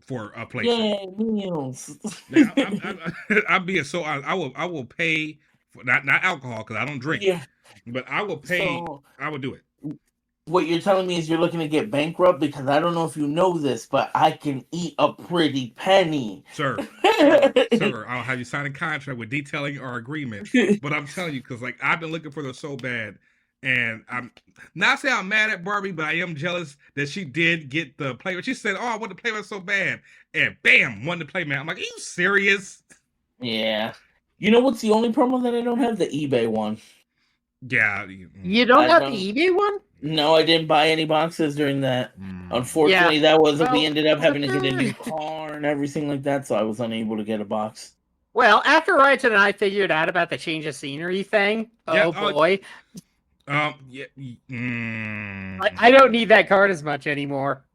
[SPEAKER 2] For a place.
[SPEAKER 1] Yeah, meals.
[SPEAKER 2] I'm being so honest. I will pay for not alcohol because I don't drink.
[SPEAKER 1] Yeah.
[SPEAKER 2] But I will pay. So, I will do it.
[SPEAKER 1] What you're telling me is you're looking to get bankrupt, because I don't know if you know this, but I can eat a pretty penny.
[SPEAKER 2] Sir, I'll have you sign a contract with detailing our agreement. But I'm telling you, because, like, I've been looking for this so bad. And I'm not saying I'm mad at Barbie, but I am jealous that she did get the play. She said, "Oh, I want to play with so bad," and bam, won the play, man. I'm like, "Are you serious?"
[SPEAKER 1] Yeah. You know what's the only promo that I don't have? The eBay one.
[SPEAKER 2] Yeah.
[SPEAKER 3] You don't have the eBay one?
[SPEAKER 1] No, I didn't buy any boxes during that. Unfortunately, that wasn't. We ended up having to get a new car and everything like that, so I was unable to get a box.
[SPEAKER 3] Well, after Ryotin and I figured out about the change of scenery thing, boy. I don't need that card as much anymore.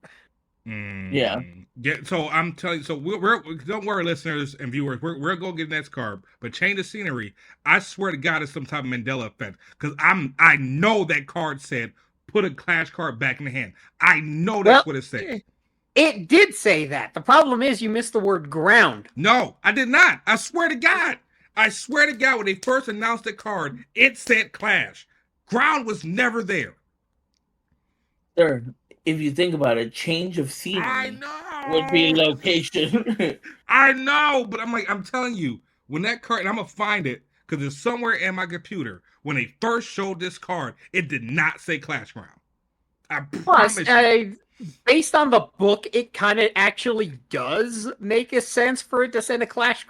[SPEAKER 1] Yeah.
[SPEAKER 2] So I'm telling you. So we're don't worry, listeners and viewers. We're gonna get next card, but change the scenery. I swear to God, it's some type of Mandela effect, because I know that card said put a clash card back in the hand. I know that's what it said.
[SPEAKER 3] It did say that. The problem is you missed the word ground.
[SPEAKER 2] No, I did not. I swear to God. When they first announced the card, it said clash. Ground was never there.
[SPEAKER 1] Sir, if you think about it, change of scenery would be location.
[SPEAKER 2] I know, but I'm telling you, when that card, and I'm going to find it, because it's somewhere in my computer, when they first showed this card, it did not say Clash Ground. I promise you.
[SPEAKER 3] based on the book, it kind of actually does make a sense for it to send a clash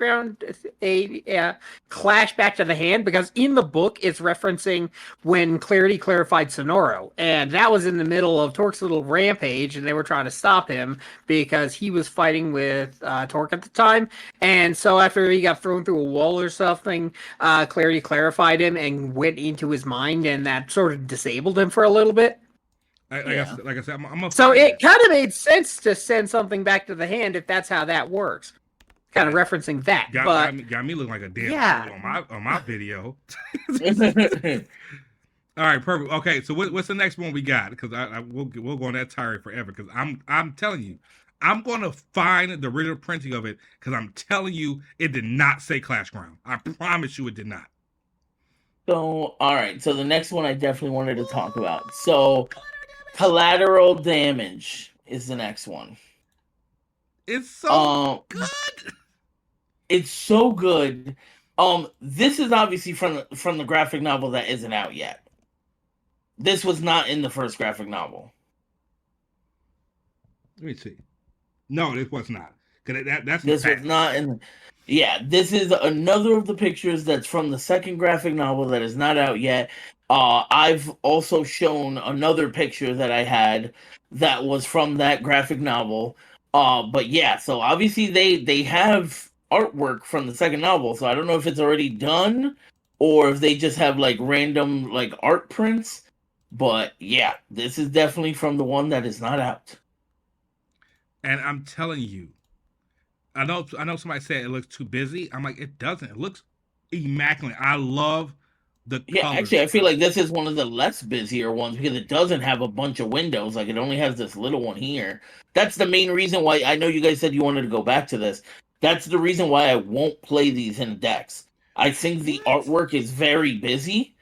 [SPEAKER 3] back to the hand, because in the book it's referencing when Clarity clarified Sonoro, and that was in the middle of Torque's little rampage, and they were trying to stop him because he was fighting with Torque at the time, and so after he got thrown through a wall or something, Clarity clarified him and went into his mind, and that sort of disabled him for a little bit.
[SPEAKER 2] Like I said, I'm a
[SPEAKER 3] So it kind of made sense to send something back to the hand if that's how that works. Kind of referencing that,
[SPEAKER 2] got me looking like a damn fool on my video. All right, perfect. Okay, so what's the next one we got? Because we'll go on that tirade forever. Because I'm telling you, I'm going to find the original printing of it. Because I'm telling you, it did not say Clash Ground. I promise you, it did not.
[SPEAKER 1] So, all right. So the next one I definitely wanted to talk about. So, Collateral Damage is the next one.
[SPEAKER 2] It's so good.
[SPEAKER 1] It's so good. This is obviously from the graphic novel that isn't out yet. This was not in the first graphic novel.
[SPEAKER 2] Let me see. No, this was not. That's
[SPEAKER 1] this was not in. Yeah, this is another of the pictures that's from the second graphic novel that is not out yet. I've also shown another picture that I had that was from that graphic novel. But yeah, so obviously they have artwork from the second novel, so I don't know if it's already done or if they just have like random like art prints. But yeah, this is definitely from the one that is not out.
[SPEAKER 2] And I'm telling you, I know somebody said it looks too busy. I'm like, it doesn't. It looks immaculate. I love the colors.
[SPEAKER 1] Actually, I feel like this is one of the less busier ones because it doesn't have a bunch of windows. Like, it only has this little one here. That's the main reason why I know you guys said you wanted to go back to this. That's the reason why I won't play these in decks. I think the artwork is very busy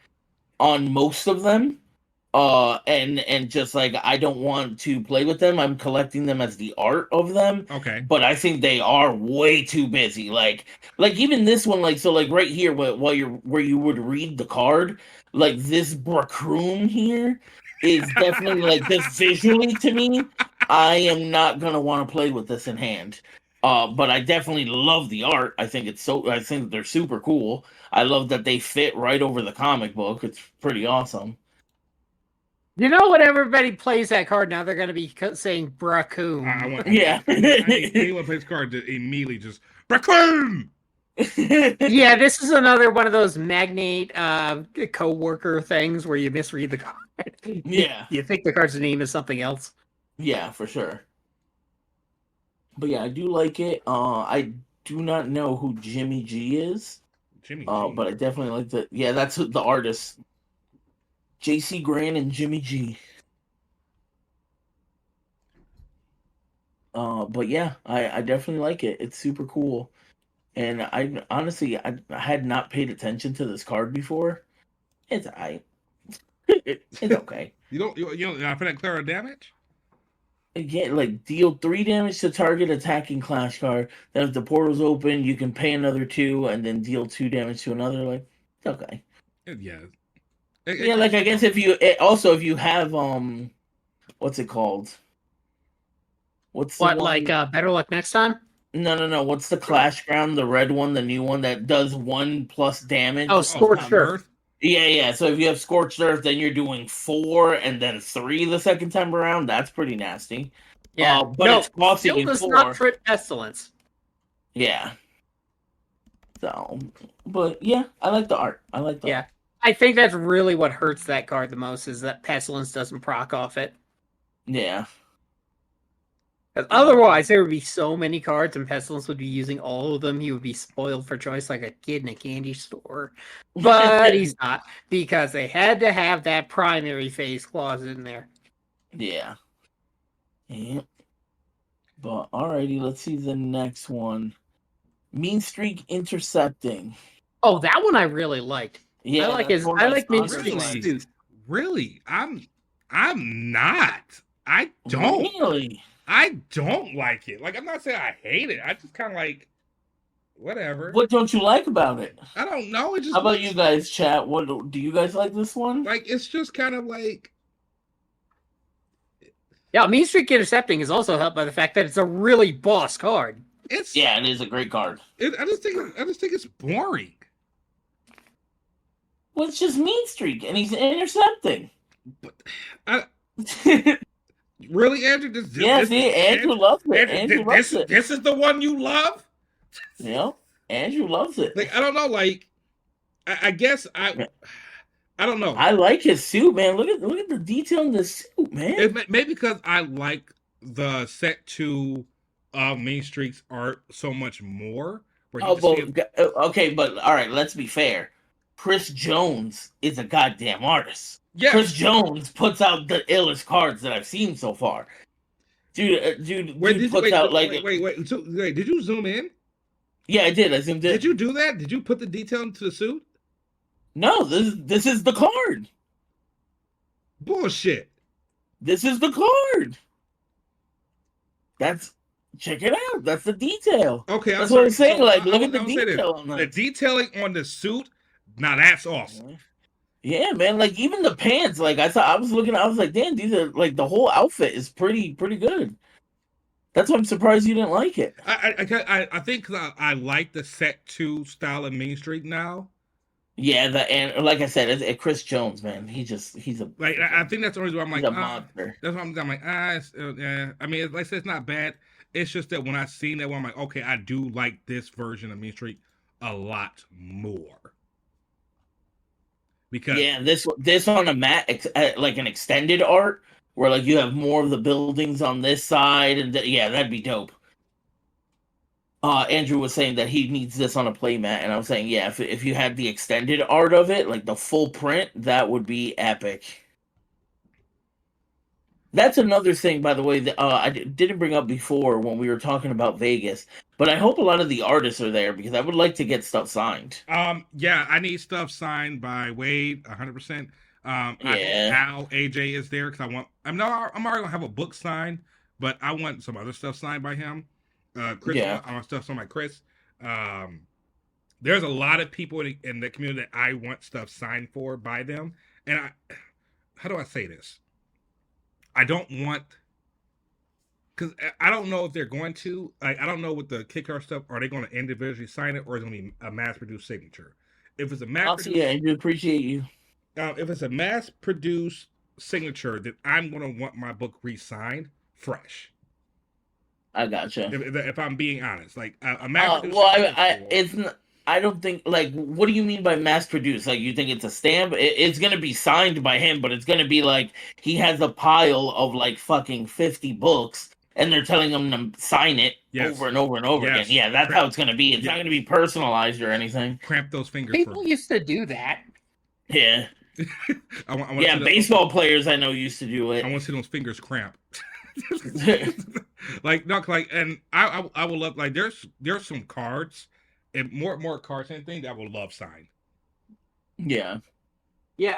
[SPEAKER 1] on most of them. And just like I don't want to play with them. I'm collecting them as the art of them.
[SPEAKER 2] Okay.
[SPEAKER 1] But I think they are way too busy. Like even this one, like right here, where you would read the card, like this Bracroom here is definitely like this visually to me. I am not gonna want to play with this in hand. But I definitely love the art. I think they're super cool. I love that they fit right over the comic book. It's pretty awesome.
[SPEAKER 3] You know, when everybody plays that card now, they're going to be saying Braccoon.
[SPEAKER 1] Yeah.
[SPEAKER 2] Anyone plays card to immediately just Braccoon.
[SPEAKER 3] Yeah, this is another one of those magnate co-worker things where you misread the card.
[SPEAKER 1] Yeah.
[SPEAKER 3] You think the card's name is something else.
[SPEAKER 1] Yeah, for sure. But yeah, I do like it. I do not know who Jimmy G is.
[SPEAKER 2] Jimmy G.
[SPEAKER 1] But I definitely like the. Yeah, that's the artist. JC Gran and Jimmy G. But yeah, I definitely like it. It's super cool. And I honestly I had not paid attention to this card before. It's it's okay.
[SPEAKER 2] You don't not that clear damage?
[SPEAKER 1] Again, like deal 3 damage to target attacking clash card. Then if the portal's open, you can pay another 2 and then deal 2 damage to another. Like, it's okay.
[SPEAKER 2] Yeah.
[SPEAKER 1] Yeah, like I guess if you have what's it called?
[SPEAKER 3] Better Luck Next Time?
[SPEAKER 1] No. What's the Clash Ground? The red one, the new one that does 1+ damage.
[SPEAKER 3] Oh, Scorched Earth.
[SPEAKER 1] Yeah. So if you have Scorched Earth, then you're doing 4 and then 3 the second time around. That's pretty nasty.
[SPEAKER 3] Yeah,
[SPEAKER 1] but it's costing you 4.
[SPEAKER 3] Not Crit Pestilence.
[SPEAKER 1] Yeah. So, but yeah, I like the art.
[SPEAKER 3] Yeah. I think that's really what hurts that card the most is that Pestilence doesn't proc off it.
[SPEAKER 1] Yeah.
[SPEAKER 3] Otherwise, there would be so many cards and Pestilence would be using all of them. He would be spoiled for choice like a kid in a candy store. But he's not, because they had to have that primary phase clause in there.
[SPEAKER 1] Yeah. But alrighty, let's see the next one. Mean Streak Intercepting.
[SPEAKER 3] Oh, that one I really liked.
[SPEAKER 1] Yeah,
[SPEAKER 3] I like Mean Streak Suit.
[SPEAKER 2] Really? I'm not. I don't.
[SPEAKER 1] Really?
[SPEAKER 2] I don't like it. Like, I'm not saying I hate it. I just kind of like, whatever.
[SPEAKER 1] What don't you like about it?
[SPEAKER 2] I don't know. It just.
[SPEAKER 1] How about you guys, chat? What do you guys like this one?
[SPEAKER 2] Like, it's just kind of like.
[SPEAKER 3] Yeah, Mean Streak Intercepting is also helped by the fact that it's a really boss card.
[SPEAKER 2] It's
[SPEAKER 1] Yeah, it is a great card.
[SPEAKER 2] I just think it's boring.
[SPEAKER 1] Well, it's just Mean Streak, and he's intercepting.
[SPEAKER 2] But I really, Andrew.
[SPEAKER 1] Andrew loves it. Andrew loves it.
[SPEAKER 2] This is the one you love.
[SPEAKER 1] Andrew loves it.
[SPEAKER 2] Like, I don't know. Like, I guess I don't know.
[SPEAKER 1] I like his suit, man. Look at the detail in the suit, man.
[SPEAKER 2] Maybe because I like the set 2 of Mean Streak's art so much more.
[SPEAKER 1] Okay, but all right, let's be fair. Chris Jones is a goddamn artist.
[SPEAKER 2] Yeah.
[SPEAKER 1] Chris Jones puts out the illest cards that I've seen so far. Dude,
[SPEAKER 2] Wait,
[SPEAKER 1] Wait,
[SPEAKER 2] did you zoom in?
[SPEAKER 1] Yeah, I did. I zoomed in.
[SPEAKER 2] Did you do that? Did you put the detail into the suit?
[SPEAKER 1] No, this is the card.
[SPEAKER 2] Bullshit.
[SPEAKER 1] This is the card. Check it out. That's the detail.
[SPEAKER 2] Okay,
[SPEAKER 1] that's what I'm saying. Like, look at the detail on that.
[SPEAKER 2] The detailing on the suit. Now that's awesome.
[SPEAKER 1] Yeah, man. Like, even the pants. Like, I was like, damn, these are like the whole outfit is pretty good. That's why I'm surprised you didn't like it.
[SPEAKER 2] I think I like the set 2 style of Mean Streak now.
[SPEAKER 1] Yeah, and like I said, it's Chris Jones, man. He's a
[SPEAKER 2] like. I think that's the reason why I'm like,
[SPEAKER 1] a monster.
[SPEAKER 2] That's why I'm like, yeah. I mean, like I said, it's not bad. It's just that when I seen that one, I'm like, okay, I do like this version of Mean Streak a lot more. Because
[SPEAKER 1] this on a mat, like an extended art, where like you have more of the buildings on this side, and that'd be dope. Andrew was saying that he needs this on a playmat, and I was saying, yeah, if you had the extended art of it, like the full print, that would be epic. That's another thing, by the way, that I didn't bring up before when we were talking about Vegas, but I hope a lot of the artists are there because I would like to get stuff signed.
[SPEAKER 2] Yeah, I need stuff signed by Wade, 100%. I hope now AJ is there because I'm already gonna have a book signed, but I want some other stuff signed by him. Chris, I want stuff signed by Chris. There's a lot of people in the community that I want stuff signed for by them, and how do I say this? I don't want, because I don't know if they're going to. I don't know what the Kickstarter stuff. Are they going to individually sign it, or is it going to be a mass-produced signature? If it's a mass-produced,
[SPEAKER 1] yeah, I do appreciate you.
[SPEAKER 2] If it's a mass-produced signature, then I'm going to want my book re-signed fresh.
[SPEAKER 1] I gotcha.
[SPEAKER 2] If I'm being honest, like a
[SPEAKER 1] mass-produced. I don't think, like, what do you mean by mass-produced? Like, you think it's a stamp? It's going to be signed by him, but it's going to be like he has a pile of, like, fucking 50 books, and they're telling him to sign it over and over and over again. Yeah, that's how it's going to be. It's not going to be personalized or anything.
[SPEAKER 2] Cramp those fingers.
[SPEAKER 3] People used to do that.
[SPEAKER 1] Yeah.
[SPEAKER 2] I
[SPEAKER 1] baseball players I know used to do it.
[SPEAKER 2] I want to see those fingers cramp. And I will love, like, there's some cards. And more cards and things that I would love signed.
[SPEAKER 3] Yeah,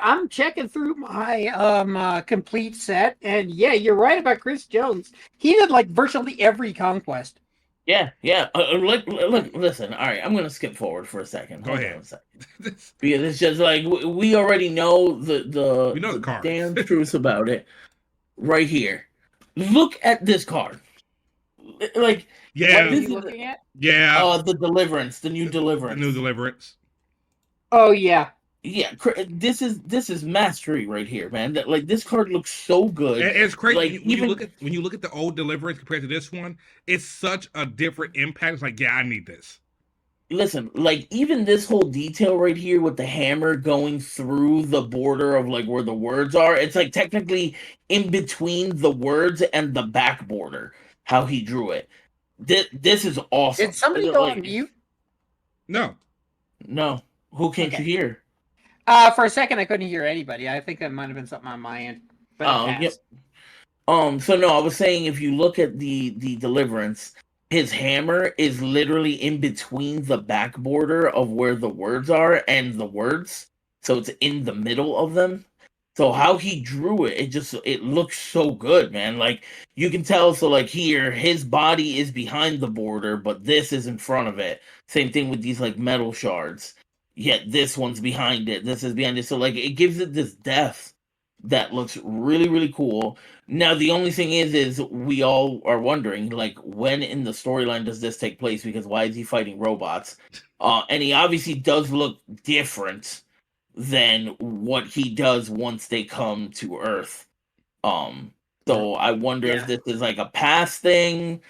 [SPEAKER 3] I'm checking through my complete set, and yeah, you're right about Chris Jones. He did like virtually every conquest.
[SPEAKER 1] Yeah. Look, listen. All right, I'm gonna skip forward for a second.
[SPEAKER 2] Go ahead.
[SPEAKER 1] Because it's just like we already know
[SPEAKER 2] the cards.
[SPEAKER 1] Damn truth about it. Right here. Look at this card. Like,
[SPEAKER 2] yeah,
[SPEAKER 3] what are you looking at?
[SPEAKER 2] Yeah.
[SPEAKER 1] The Deliverance, the new Deliverance.
[SPEAKER 2] The new Deliverance.
[SPEAKER 3] Oh yeah.
[SPEAKER 1] Yeah, this is mastery right here, man. Like, this card looks so good.
[SPEAKER 2] It's crazy.
[SPEAKER 1] Like,
[SPEAKER 2] when you look at the old Deliverance compared to this one, it's such a different impact. It's like, yeah, I need this.
[SPEAKER 1] Listen, like, even this whole detail right here with the hammer going through the border of, like, where the words are, it's like technically in between the words and the back border, how he drew it. This is awesome.
[SPEAKER 3] Did somebody go on mute?
[SPEAKER 2] No.
[SPEAKER 1] Who can't you hear?
[SPEAKER 3] For a second, I couldn't hear anybody. I think that might have been something on my end.
[SPEAKER 1] Yep. So no, I was saying if you look at the Deliverance, his hammer is literally in between the back border of where the words are and the words, so it's in the middle of them. So how he drew it, it looks so good, man. Like, you can tell. So like here, his body is behind the border, but this is in front of it. Same thing with these like metal shards. Yet this one's behind it. This is behind it. So like it gives it this depth that looks really, really cool. Now, the only thing is we all are wondering, like, when in the storyline does this take place? Because why is he fighting robots? And he obviously does look different than what he does once they come to Earth. So I wonder if this is like a past thing,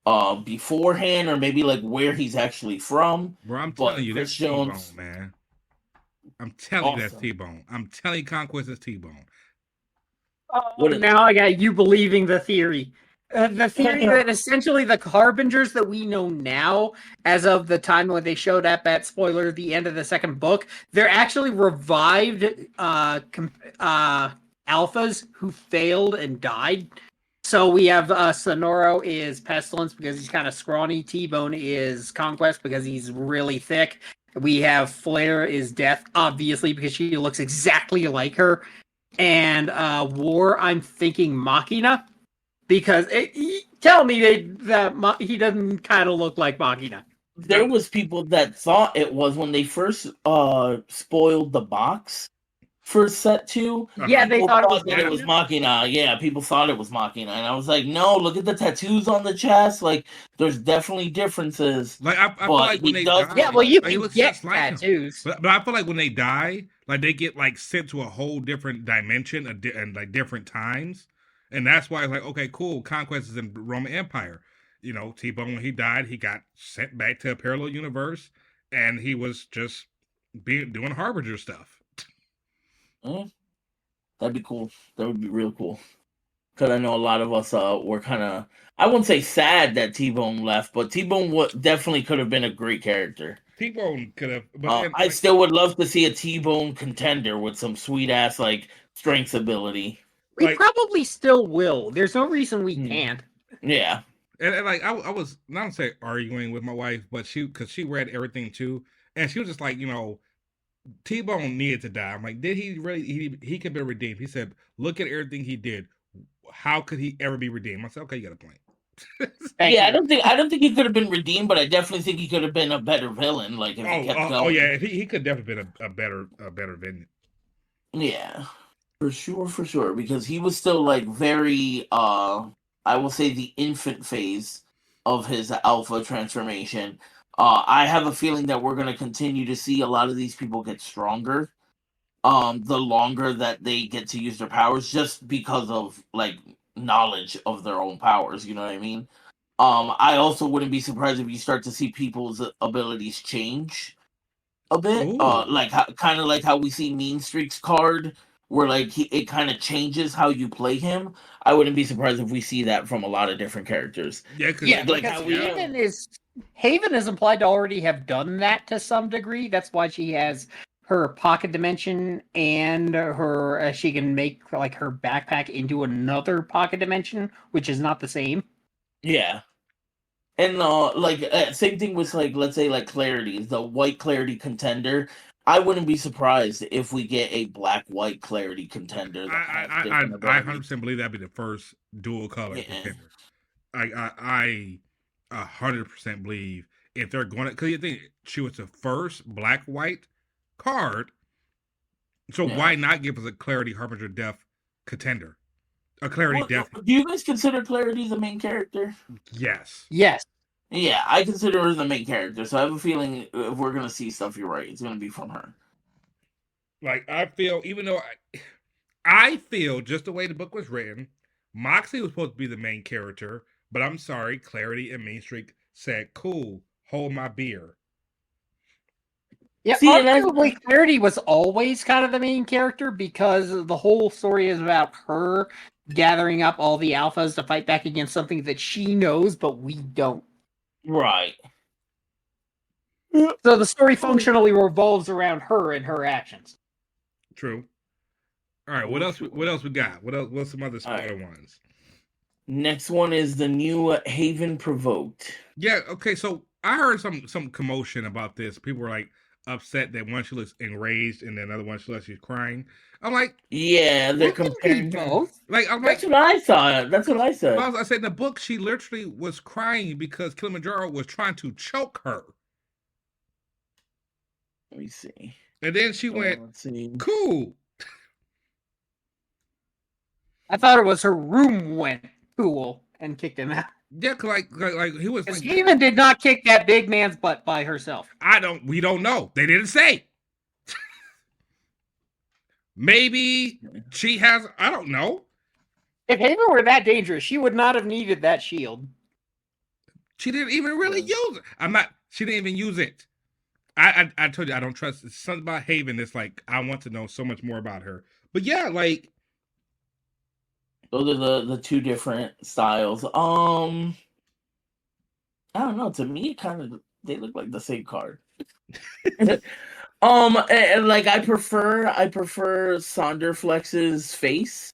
[SPEAKER 1] beforehand, or maybe like where he's actually from.
[SPEAKER 2] Bro, I'm
[SPEAKER 1] But
[SPEAKER 2] telling you,
[SPEAKER 1] Chris
[SPEAKER 2] that's T-Bone,
[SPEAKER 1] Jones,
[SPEAKER 2] man. I'm telling you, that's
[SPEAKER 1] awesome.
[SPEAKER 2] T-Bone. I'm telling you, Conquest is T-Bone.
[SPEAKER 1] What
[SPEAKER 3] Now I got you believing the theory. The theory that essentially the Harbingers that we know now, as of the time when they showed up at spoiler the end of the second book, they're actually revived alphas who failed and died. So we have Sonoro is Pestilence because he's kind of scrawny. T-Bone is Conquest because he's really thick. We have Flare is Death, obviously, because she looks exactly like her. And War, I'm thinking Machina, because tell me that he doesn't kind of look like Machina.
[SPEAKER 1] there was people that thought it was when they first spoiled the box for set 2.
[SPEAKER 3] Yeah, they
[SPEAKER 1] People
[SPEAKER 3] thought
[SPEAKER 1] thought that it was Machina. Yeah, people thought it was Machina, and I was like, no, look at the tattoos on the chest. Like, there's definitely differences.
[SPEAKER 2] Like I feel
[SPEAKER 1] but
[SPEAKER 2] like when
[SPEAKER 1] he
[SPEAKER 2] they
[SPEAKER 1] does
[SPEAKER 2] die,
[SPEAKER 3] Yeah, well, you
[SPEAKER 2] like, he
[SPEAKER 3] can
[SPEAKER 2] looks
[SPEAKER 3] get
[SPEAKER 2] just like him.
[SPEAKER 3] tattoos.
[SPEAKER 2] But I feel like when they die, like they get like sent to a whole different dimension and like different times, and that's why it's like, okay, cool. Conquest is in Roman Empire. You know, T-Bone, when he died, he got sent back to a parallel universe, and he was just doing Harbinger stuff.
[SPEAKER 1] That'd be cool. That would be real cool. Because I know a lot of us were kind of, I wouldn't say sad that T-Bone left, but T-Bone definitely could have been a great character.
[SPEAKER 2] T-Bone could have, but then,
[SPEAKER 1] I still would love to see a T-Bone contender with some sweet ass like strength ability.
[SPEAKER 3] We
[SPEAKER 2] like-
[SPEAKER 3] probably still will. There's no reason we can't.
[SPEAKER 1] Yeah.
[SPEAKER 2] and like I was not to say arguing with my wife, but because she read everything too, and she was just like, you know, T-Bone needed to die. I'm like, did he really? He could be redeemed. He said, look at everything he did. How could he ever be redeemed? I said, okay, you got a point.
[SPEAKER 1] Yeah, I don't think he could have been redeemed, but I definitely think he could have been a better villain. Like if he kept going.
[SPEAKER 2] Oh yeah, he could definitely been a better villain.
[SPEAKER 1] Yeah, for sure, because he was still like very I will say the infant phase of his alpha transformation. I have a feeling that we're gonna continue to see a lot of these people get stronger. The longer that they get to use their powers, just because of like knowledge of their own powers. You know what I mean? I also wouldn't be surprised if you start to see people's abilities change a bit.
[SPEAKER 2] Ooh.
[SPEAKER 1] Like kind of like how we see Mean Streak's card, where like it kind of changes how you play him. I wouldn't be surprised if we see that from a lot of different characters.
[SPEAKER 3] Yeah,
[SPEAKER 1] like
[SPEAKER 3] because
[SPEAKER 1] how we
[SPEAKER 3] Haven is implied to already have done that to some degree. That's why she has her pocket dimension and her she can make like her backpack into another pocket dimension, which is not the same.
[SPEAKER 1] Yeah. And like same thing with like, let's say like Clarity, the white Clarity contender. I wouldn't be surprised if we get a black white Clarity contender.
[SPEAKER 2] I 100% believe that'd be the first dual color contender. I 100% believe if they're going to, because you think she was the first black white card, so why not give us a Clarity Harbinger Death contender? A Clarity Death.
[SPEAKER 1] Do you guys consider Clarity the main character?
[SPEAKER 2] Yes.
[SPEAKER 3] Yes.
[SPEAKER 1] Yeah, I consider her the main character, so I have a feeling if we're gonna see stuff, you're right. It's gonna be from her.
[SPEAKER 2] Like I feel, even though I feel just the way the book was written, Moxie was supposed to be the main character, but I'm sorry, Clarity and Mean Streak said, "Cool, hold my beer."
[SPEAKER 3] Yeah, arguably Clarity was always kind of the main character because the whole story is about her gathering up all the alphas to fight back against something that she knows, but we don't.
[SPEAKER 1] Right.
[SPEAKER 3] So the story functionally revolves around her and her actions.
[SPEAKER 2] True. All right, what else? What else we got? What's some other spoiler ones?
[SPEAKER 1] Next one is the new Haven Provoked.
[SPEAKER 2] Yeah. Okay. So I heard some commotion about this. People were like upset that one she looks enraged and then another one she looks she's crying. I'm like,
[SPEAKER 1] yeah, they're comparing
[SPEAKER 3] both.
[SPEAKER 2] Like
[SPEAKER 1] that's what I saw. That's what I said.
[SPEAKER 2] I said in the book she literally was crying because Kilimanjaro was trying to choke her.
[SPEAKER 1] Let me see.
[SPEAKER 2] And then she went, "Cool."
[SPEAKER 3] I thought it was her room went cool and kicked him out.
[SPEAKER 2] Yeah, like he was like,
[SPEAKER 3] Steven did not kick that big man's butt by herself.
[SPEAKER 2] we don't know. They didn't say. Maybe she has, I don't know.
[SPEAKER 3] If Haven were that dangerous, she would not have needed that shield.
[SPEAKER 2] She didn't even really use it. She didn't even use it. I told you I don't trust. It's something about Haven that's like, I want to know so much more about her. But yeah, like,
[SPEAKER 1] those are the two different styles. I don't know. To me, they look like the same card. And like I prefer Sonderflex's face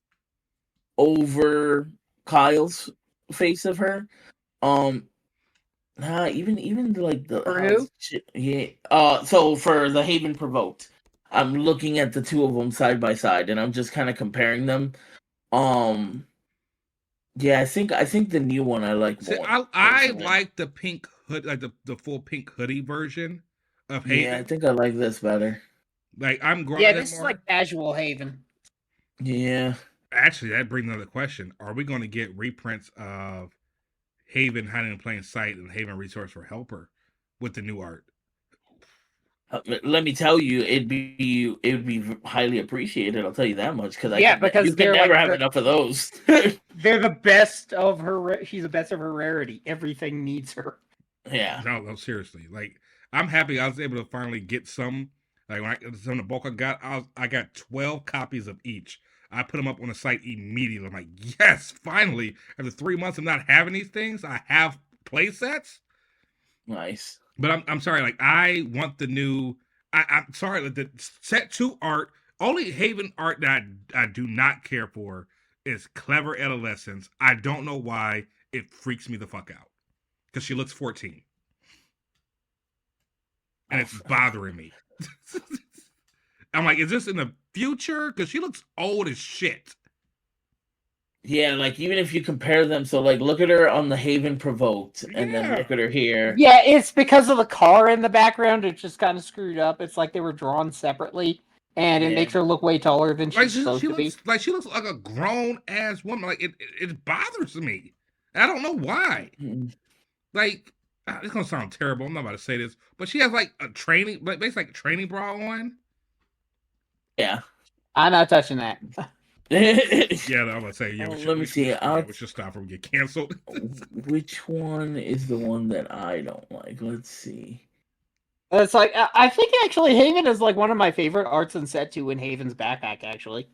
[SPEAKER 1] over Kyle's face of her. Even like the
[SPEAKER 3] For who?
[SPEAKER 1] yeah. So for the Haven Provoked, I'm looking at the two of them side by side, and I'm just kind of comparing them. Yeah, I think the new one I like
[SPEAKER 2] see,
[SPEAKER 1] more.
[SPEAKER 2] I like the pink hood, like the full pink hoodie version of Haven.
[SPEAKER 1] Yeah, I think I like this better.
[SPEAKER 2] Like I'm growing.
[SPEAKER 3] Yeah, this is like casual Haven.
[SPEAKER 1] Yeah.
[SPEAKER 2] Actually, that brings another question: are we going to get reprints of Haven Hiding in Plain Sight and Haven Resource for Helper with the new art?
[SPEAKER 1] Let me tell you, it'd be highly appreciated. I'll tell you that much because
[SPEAKER 3] because
[SPEAKER 1] you can never have enough of those.
[SPEAKER 3] They're the best of her. She's the best of her rarity. Everything needs her.
[SPEAKER 1] Yeah.
[SPEAKER 2] No, seriously. Like I'm happy I was able to finally get some. Like when some of the bulk I got 12 copies of each. I put them up on the site immediately. I'm like, yes, finally. After 3 months of not having these things, I have play sets.
[SPEAKER 1] Nice.
[SPEAKER 2] But I'm sorry, like I want the new. I'm sorry, like the set 2 art. Only Haven art that I do not care for is Clever Adolescence. I don't know why it freaks me the fuck out because she looks 14, and it's bothering me. I'm like, is this in the future? Because she looks old as shit.
[SPEAKER 1] Yeah, like even if you compare them, so like look at her on the Haven Provoked, and then look at her here.
[SPEAKER 3] Yeah, it's because of the car in the background. It's just kind of screwed up. It's like they were drawn separately, and it makes her look way taller than she's supposed to be.
[SPEAKER 2] Like she looks like a grown ass woman. Like it bothers me. I don't know why. Like it's gonna sound terrible. I'm not about to say this, but she has like a training, like basically like a training bra on.
[SPEAKER 1] Yeah,
[SPEAKER 3] I'm not touching that.
[SPEAKER 2] Yeah, I'm gonna say yeah.
[SPEAKER 1] Let me see.
[SPEAKER 2] We should stop or we get canceled.
[SPEAKER 1] Which one is the one that I don't like? Let's see.
[SPEAKER 3] It's like I think actually Haven is like one of my favorite arts in set 2 in Haven's backpack. Actually,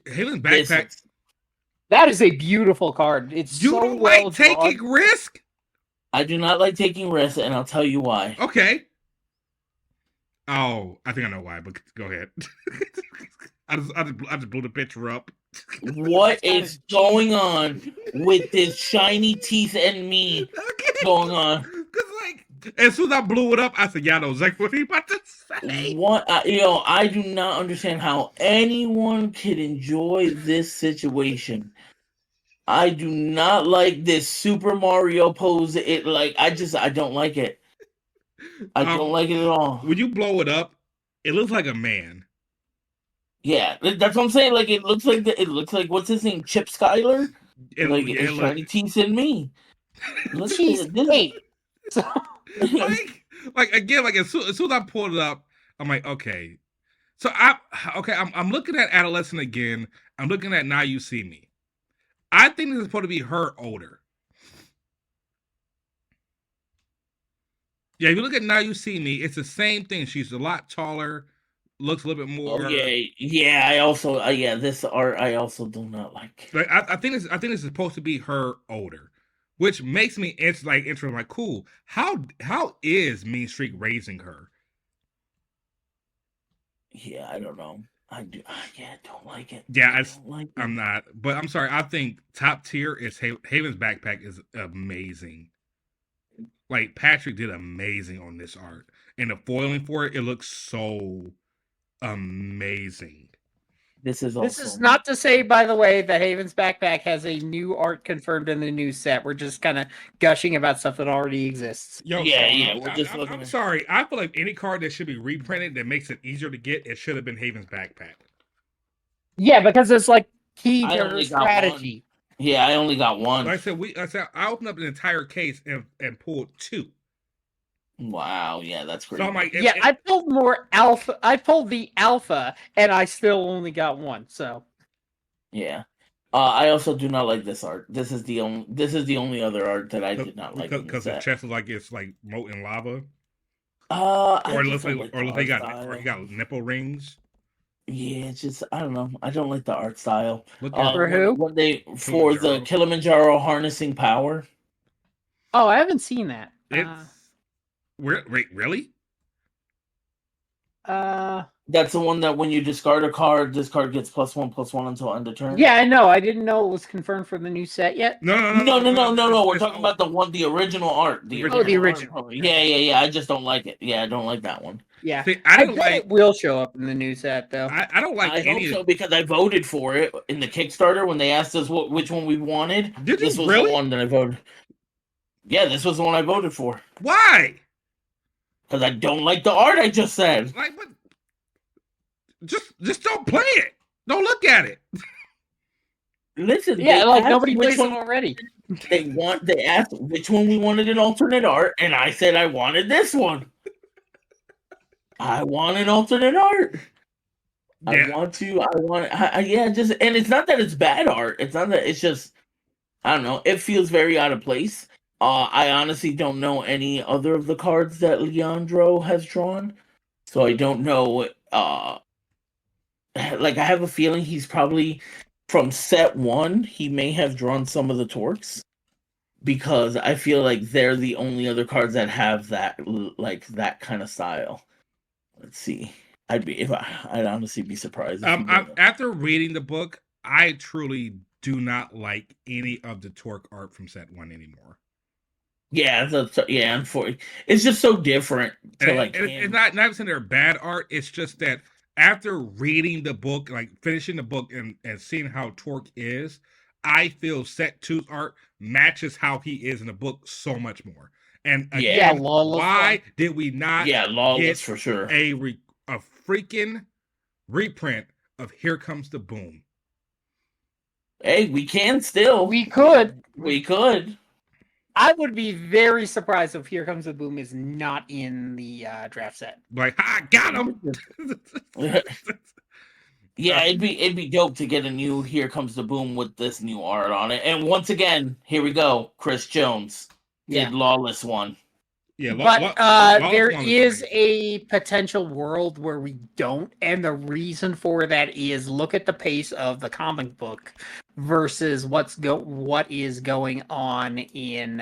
[SPEAKER 2] Haven's backpack.
[SPEAKER 3] That is a beautiful card. It's
[SPEAKER 2] you
[SPEAKER 3] so
[SPEAKER 2] don't
[SPEAKER 3] well
[SPEAKER 2] like taking
[SPEAKER 3] drawn.
[SPEAKER 1] I
[SPEAKER 2] risk.
[SPEAKER 1] do not like taking risks, and I'll tell you why.
[SPEAKER 2] Okay. Oh, I think I know why, but go ahead. I just blew the picture up.
[SPEAKER 1] What is going on with this shiny teeth and me going on?
[SPEAKER 2] Because like, as soon as I blew it up, I said, "Yeah, I know exactly what he about to say."
[SPEAKER 1] What I do not understand how anyone could enjoy this situation. I do not like this Super Mario pose. I don't like it. I don't like it at all.
[SPEAKER 2] When you blow it up, it looks like a man.
[SPEAKER 1] Yeah, that's what I'm saying. Like it looks like what's his name, Chip Skyler. It's shiny teeth in me.
[SPEAKER 3] Wait.
[SPEAKER 2] like again, like as soon as I pulled it up, I'm like, okay. So I'm looking at Adolescent again. I'm looking at Now You See Me. I think this is supposed to be her older. Yeah, if you look at Now You See Me, it's the same thing. She's a lot taller, looks a little bit more.
[SPEAKER 1] Oh, yeah. I also, this art I also do not like.
[SPEAKER 2] Like I think this is supposed to be her older, which makes me interested. Like, cool. How is Mean Streak raising her?
[SPEAKER 1] Yeah, I don't know. I don't like it.
[SPEAKER 2] Yeah, I'm not. But I'm sorry. I think top tier is Haven's backpack is amazing. Like Patrick did amazing on this art, and the foiling for it looks so amazing.
[SPEAKER 3] This is not to say, by the way, that Haven's backpack has a new art confirmed in the new set. We're just kind of gushing about stuff that already exists.
[SPEAKER 2] I'm sorry. I feel like any card that should be reprinted that makes it easier to get, it should have been Haven's backpack.
[SPEAKER 3] Yeah, because it's like key
[SPEAKER 1] I
[SPEAKER 3] to
[SPEAKER 1] only
[SPEAKER 3] her
[SPEAKER 1] got one.
[SPEAKER 3] strategy.
[SPEAKER 1] Yeah, I only got one.
[SPEAKER 2] Like I said, I opened up an entire case and pulled 2.
[SPEAKER 1] Wow, yeah, that's crazy.
[SPEAKER 2] So I'm like,
[SPEAKER 3] Yeah, I pulled more alpha. I pulled the alpha, and I still only got one. So
[SPEAKER 1] yeah. I also do not like this art. This is the only other art that I did not like in the
[SPEAKER 2] because the
[SPEAKER 1] set.
[SPEAKER 2] chest is like it's like molten lava,
[SPEAKER 1] I just don't like the art style.
[SPEAKER 2] or he got nipple rings.
[SPEAKER 1] Yeah, it's just I don't know. I don't like the art style.
[SPEAKER 2] Look at
[SPEAKER 3] For who?
[SPEAKER 1] When they for the
[SPEAKER 2] Kilimanjaro.
[SPEAKER 1] Kilimanjaro harnessing power.
[SPEAKER 3] Oh, I haven't seen that.
[SPEAKER 2] It's wait, really?
[SPEAKER 1] That's the one that when you discard a card, this card gets +1/+1 until end of turn.
[SPEAKER 3] Yeah, I know. I didn't know it was confirmed for the new set yet.
[SPEAKER 1] No. We're talking about the original art.
[SPEAKER 3] The original.
[SPEAKER 1] Art. Yeah. I just don't like it. Yeah, I don't like that one.
[SPEAKER 3] Yeah,
[SPEAKER 2] See,
[SPEAKER 3] I bet it will show up in the new set though.
[SPEAKER 2] I don't like
[SPEAKER 1] I
[SPEAKER 2] any.
[SPEAKER 1] hope so because I voted for it in the Kickstarter when they asked us which one we wanted.
[SPEAKER 2] This
[SPEAKER 1] was
[SPEAKER 2] really?
[SPEAKER 1] the one that I voted. Yeah, this was the one I voted for.
[SPEAKER 2] Why?
[SPEAKER 1] Because I don't like the art I just said.
[SPEAKER 2] Like what? Just don't play it. Don't look at it.
[SPEAKER 1] Listen,
[SPEAKER 3] Yeah, like nobody plays
[SPEAKER 1] one
[SPEAKER 3] them already.
[SPEAKER 1] They asked which one we wanted in alternate art, and I said I wanted this one. I want an alternate art.
[SPEAKER 2] Yeah.
[SPEAKER 1] Just and it's not that it's bad art. It's not that it's just I don't know. It feels very out of place. I honestly don't know any other of the cards that Leandro has drawn, so I don't know. Like I have a feeling he's probably from set 1. He may have drawn some of the Torques because I feel like they're the only other cards that have that that kind of style. Let's see. I'd honestly be surprised.
[SPEAKER 2] After reading the book, I truly do not like any of the Torque art from set 1 anymore.
[SPEAKER 1] Yeah, unfortunately, it's just so different.
[SPEAKER 2] It's not saying they're bad art. It's just that after reading the book, like finishing the book and seeing how Torque is, I feel set 2's art matches how he is in the book so much more. And again, why did we not
[SPEAKER 1] Lawless for sure.
[SPEAKER 2] A freaking reprint of Here Comes the Boom?
[SPEAKER 1] Hey, we can still.
[SPEAKER 3] We could. I would be very surprised if Here Comes the Boom is not in the draft set.
[SPEAKER 2] Like, I got him.
[SPEAKER 1] Yeah, it'd be dope to get a new Here Comes the Boom with this new art on it. And once again, here we go. Chris Jones did Lawless one.
[SPEAKER 2] Yeah,
[SPEAKER 3] but there is a potential world where we don't, and the reason for that is look at the pace of the comic book versus what is going on in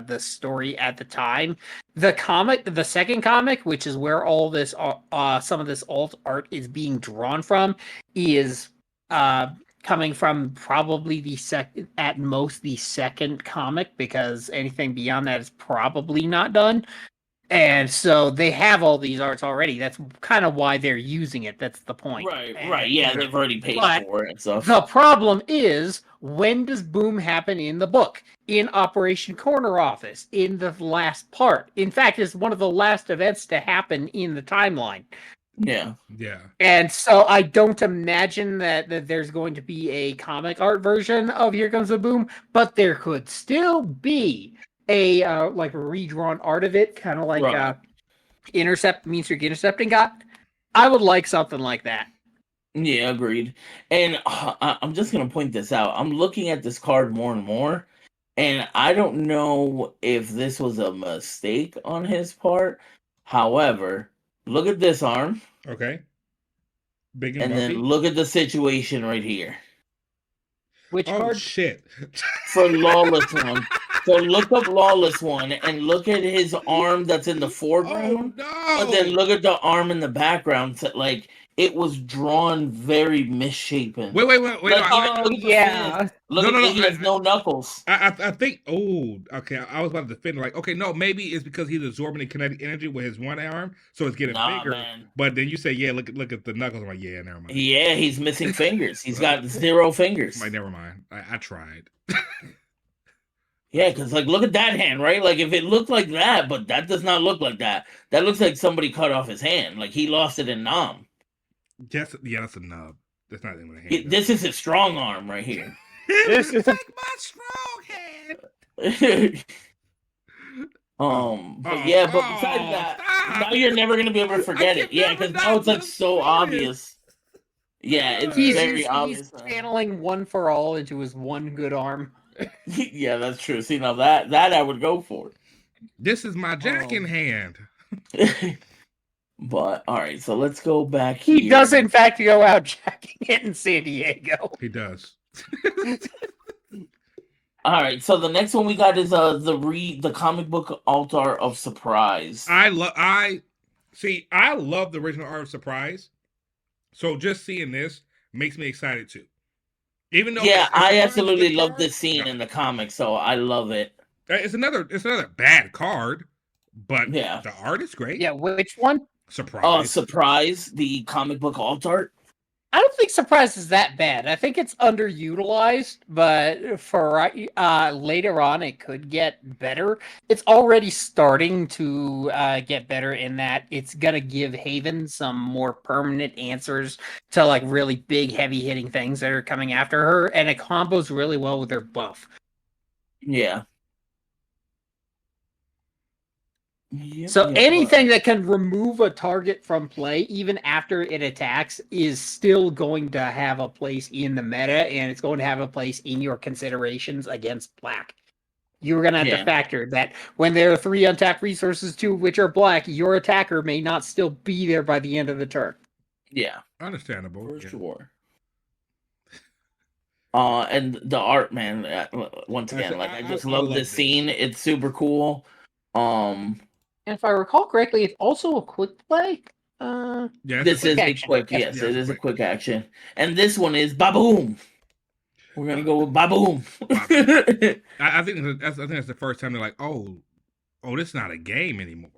[SPEAKER 3] the story at the time. The second comic, which is where all this some of this alt art is being drawn from, is coming from probably the second comic, because anything beyond that is probably not done. And so they have all these arts already. That's kind of why they're using it. That's the point.
[SPEAKER 1] Right. Yeah, they've already paid for it and stuff.
[SPEAKER 3] The problem is, when does Boom happen in the book? In Operation Corner Office, in the last part. In fact, it's one of the last events to happen in the timeline.
[SPEAKER 1] Yeah.
[SPEAKER 3] And so I don't imagine that there's going to be a comic art version of Here Comes the Boom, but there could still be a like redrawn art of it, kind of like Intercepting got. I would like something like that.
[SPEAKER 1] Yeah, agreed. And I'm just gonna point this out. I'm looking at this card more and more, and I don't know if this was a mistake on his part. However, look at this arm.
[SPEAKER 2] Okay. Big
[SPEAKER 1] and then look at the situation right here.
[SPEAKER 3] Which card?
[SPEAKER 2] Shit.
[SPEAKER 1] For Lawless one. So look up Lawless one and look at his arm that's in the foreground.
[SPEAKER 2] Oh, no.
[SPEAKER 1] But then look at the arm in the background. So, like, it was drawn very misshapen.
[SPEAKER 2] Wait.
[SPEAKER 3] Yeah.
[SPEAKER 1] Look at he has no knuckles.
[SPEAKER 2] I think. Oh, okay. I was about to defend. Like, okay, no, maybe it's because he's absorbing the kinetic energy with his one arm, so it's getting bigger.
[SPEAKER 1] Man.
[SPEAKER 2] But then you say, yeah, look at the knuckles. I'm like, yeah, never mind.
[SPEAKER 1] Yeah, he's missing fingers. He's got 0 fingers.
[SPEAKER 2] I'm like, never mind. I tried.
[SPEAKER 1] Yeah, because like, look at that hand, right? Like, if it looked like that, but that does not look like that. That looks like somebody cut off his hand. Like he lost it in Nam.
[SPEAKER 2] Yes, yeah, that's a nub. That's not the name of the hand.
[SPEAKER 1] This is his strong arm right here.
[SPEAKER 3] This is
[SPEAKER 2] like my strong hand.
[SPEAKER 1] But yeah, but besides that, now you're never gonna be able to forget it. Yeah, because now it's like so obvious. Yeah, it's very obvious.
[SPEAKER 3] He's channeling One for All into his one good arm.
[SPEAKER 1] Yeah, that's true. See, now that I would go for.
[SPEAKER 2] This is my jacking hand.
[SPEAKER 1] But all right, so let's go back here.
[SPEAKER 3] He does, in fact, go out jacking it in San Diego.
[SPEAKER 2] He does.
[SPEAKER 1] All right, so the next one we got is the comic book Altar of Surprise.
[SPEAKER 2] I love the original Art of Surprise. So just seeing this makes me excited too. Even though
[SPEAKER 1] I absolutely love this scene in the comic, so I love it.
[SPEAKER 2] It's another bad card, but
[SPEAKER 1] yeah,
[SPEAKER 2] the art is great.
[SPEAKER 3] Yeah, which one?
[SPEAKER 2] Surprise.
[SPEAKER 1] Surprise, the comic book alt art.
[SPEAKER 3] I don't think Surprise is that bad. I think it's underutilized, but for later on, it could get better. It's already starting to get better in that it's gonna give Haven some more permanent answers to like really big, heavy-hitting things that are coming after her, and it combos really well with her buff.
[SPEAKER 1] Yeah.
[SPEAKER 3] So anything that can remove a target from play, even after it attacks, is still going to have a place in the meta, and it's going to have a place in your considerations against black. You're going to have to factor that when there are 3 untapped resources, 2 of which are black, your attacker may not still be there by the end of the turn.
[SPEAKER 1] Yeah.
[SPEAKER 2] Understandable.
[SPEAKER 1] For sure. And the art, man, once again, I just love this scene. It's super cool.
[SPEAKER 3] And if I recall correctly, it's also a quick play.
[SPEAKER 1] This is a quick, yes, it is a quick action. And this one is Baboom. We're gonna go with Baboom.
[SPEAKER 2] I think that's the first time they're like, oh, this is not a game anymore.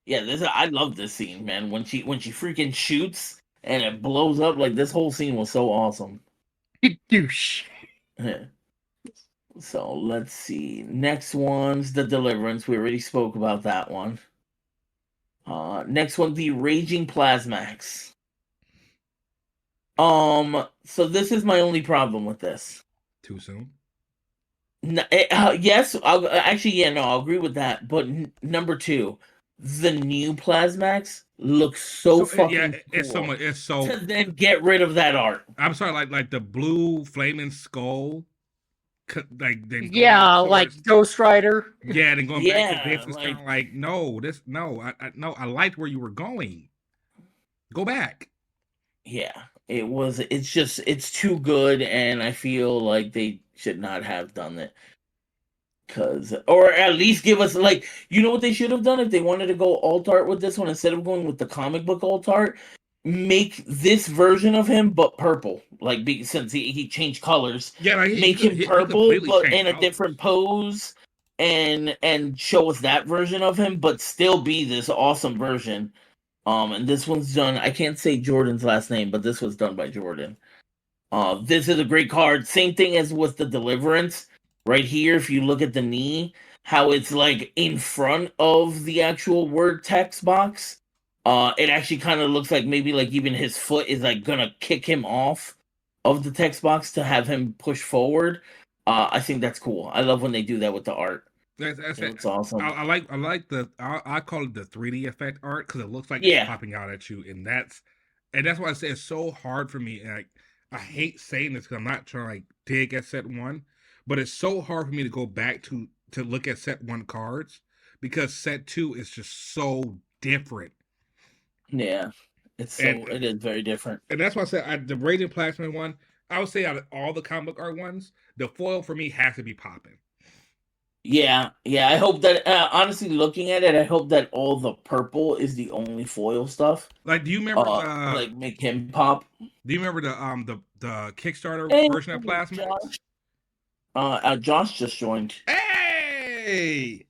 [SPEAKER 1] Yeah, I love this scene, man. When she freaking shoots and it blows up, like this whole scene was so awesome.
[SPEAKER 3] Douche.
[SPEAKER 1] So let's see. Next one's the Deliverance. We already spoke about that one. Next one, the Raging Plasmax. So this is my only problem with this.
[SPEAKER 2] Too soon?
[SPEAKER 1] Yes, I'll agree with that. But number 2, the new Plasmax looks so fucking cool.
[SPEAKER 2] It's so.
[SPEAKER 1] To then get rid of that art.
[SPEAKER 2] I'm sorry, like the blue flaming skull. Like
[SPEAKER 3] Ghost Rider.
[SPEAKER 2] Yeah, then going back to this is kind of like I liked where you were going. Go back.
[SPEAKER 1] Yeah, it's too good, and I feel like they should not have done it. Or at least give us what they should have done if they wanted to go alt art with this one instead of going with the comic book alt art. Make this version of him but purple, since he changed colors.
[SPEAKER 2] Yeah,
[SPEAKER 1] make him purple but in a different pose, and show us that version of him, but still be this awesome version. And this one's done. I can't say Jordan's last name, but this was done by Jordan. This is a great card. Same thing as with the Deliverance. Right here, if you look at the knee, how it's like in front of the actual word text box. It actually kind of looks like maybe even his foot is gonna kick him off of the text box to have him push forward. I think that's cool. I love when they do that with the art. It's awesome.
[SPEAKER 2] I like I call it the 3D effect art because it looks like it's popping out at you, and that's why I say it's so hard for me. And I hate saying this because I'm not trying to dig at set 1, but it's so hard for me to go back to look at set 1 cards because set 2 is just so different.
[SPEAKER 1] Yeah, it is very different,
[SPEAKER 2] and that's why I said the Raging Plasma one. I would say out of all the comic book art ones, the foil for me has to be popping.
[SPEAKER 1] Yeah. I hope that honestly, looking at it, I hope that all the purple is the only foil stuff.
[SPEAKER 2] Do you remember
[SPEAKER 1] make him pop?
[SPEAKER 2] Do you remember the Kickstarter version of Plasma?
[SPEAKER 1] Josh just joined.
[SPEAKER 2] Hey,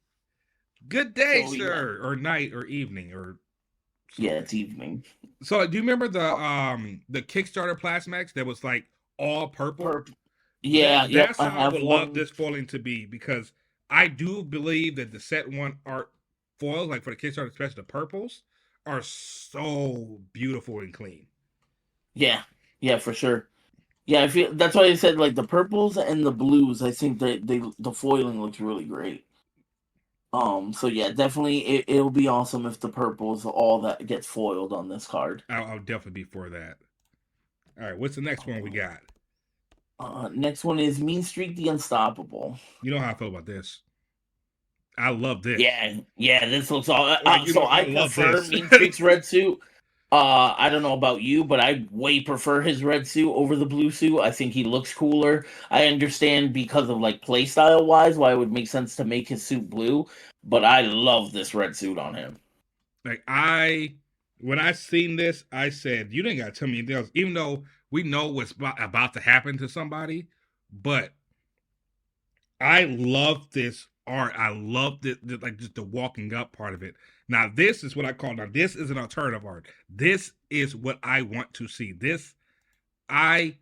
[SPEAKER 2] good day, sir, or night, or evening, or.
[SPEAKER 1] Yeah, it's evening.
[SPEAKER 2] So, do you remember the Kickstarter Plasmax that was all purple?
[SPEAKER 1] Yeah,
[SPEAKER 2] that's how I would love this foiling to be, because I do believe that the set 1 art foils, for the Kickstarter, especially the purples, are so beautiful and clean.
[SPEAKER 1] Yeah, yeah, for sure. Yeah, I feel that's why I said like the purples and the blues. I think that the foiling looks really great. So yeah, definitely it'll be awesome if the purples all that gets foiled on this card.
[SPEAKER 2] I'll definitely be for that. All right, what's the next one we got?
[SPEAKER 1] Next one is Mean Streak the Unstoppable.
[SPEAKER 2] You know how I feel about this. I love this.
[SPEAKER 1] Yeah, this looks all.
[SPEAKER 2] Like,
[SPEAKER 1] So I
[SPEAKER 2] love
[SPEAKER 1] prefer
[SPEAKER 2] this.
[SPEAKER 1] Mean Streak's red suit. I don't know about you, but I way prefer his red suit over the blue suit. I think he looks cooler. I understand because of like playstyle wise why it would make sense to make his suit blue, but I love this red suit on him.
[SPEAKER 2] Like when I seen this, I said, you didn't gotta tell me anything else, even though we know what's about to happen to somebody, but I love this art. I love like just the walking up part of it. Now, this is what I call, now this is an alternative art. This is what I want to see. I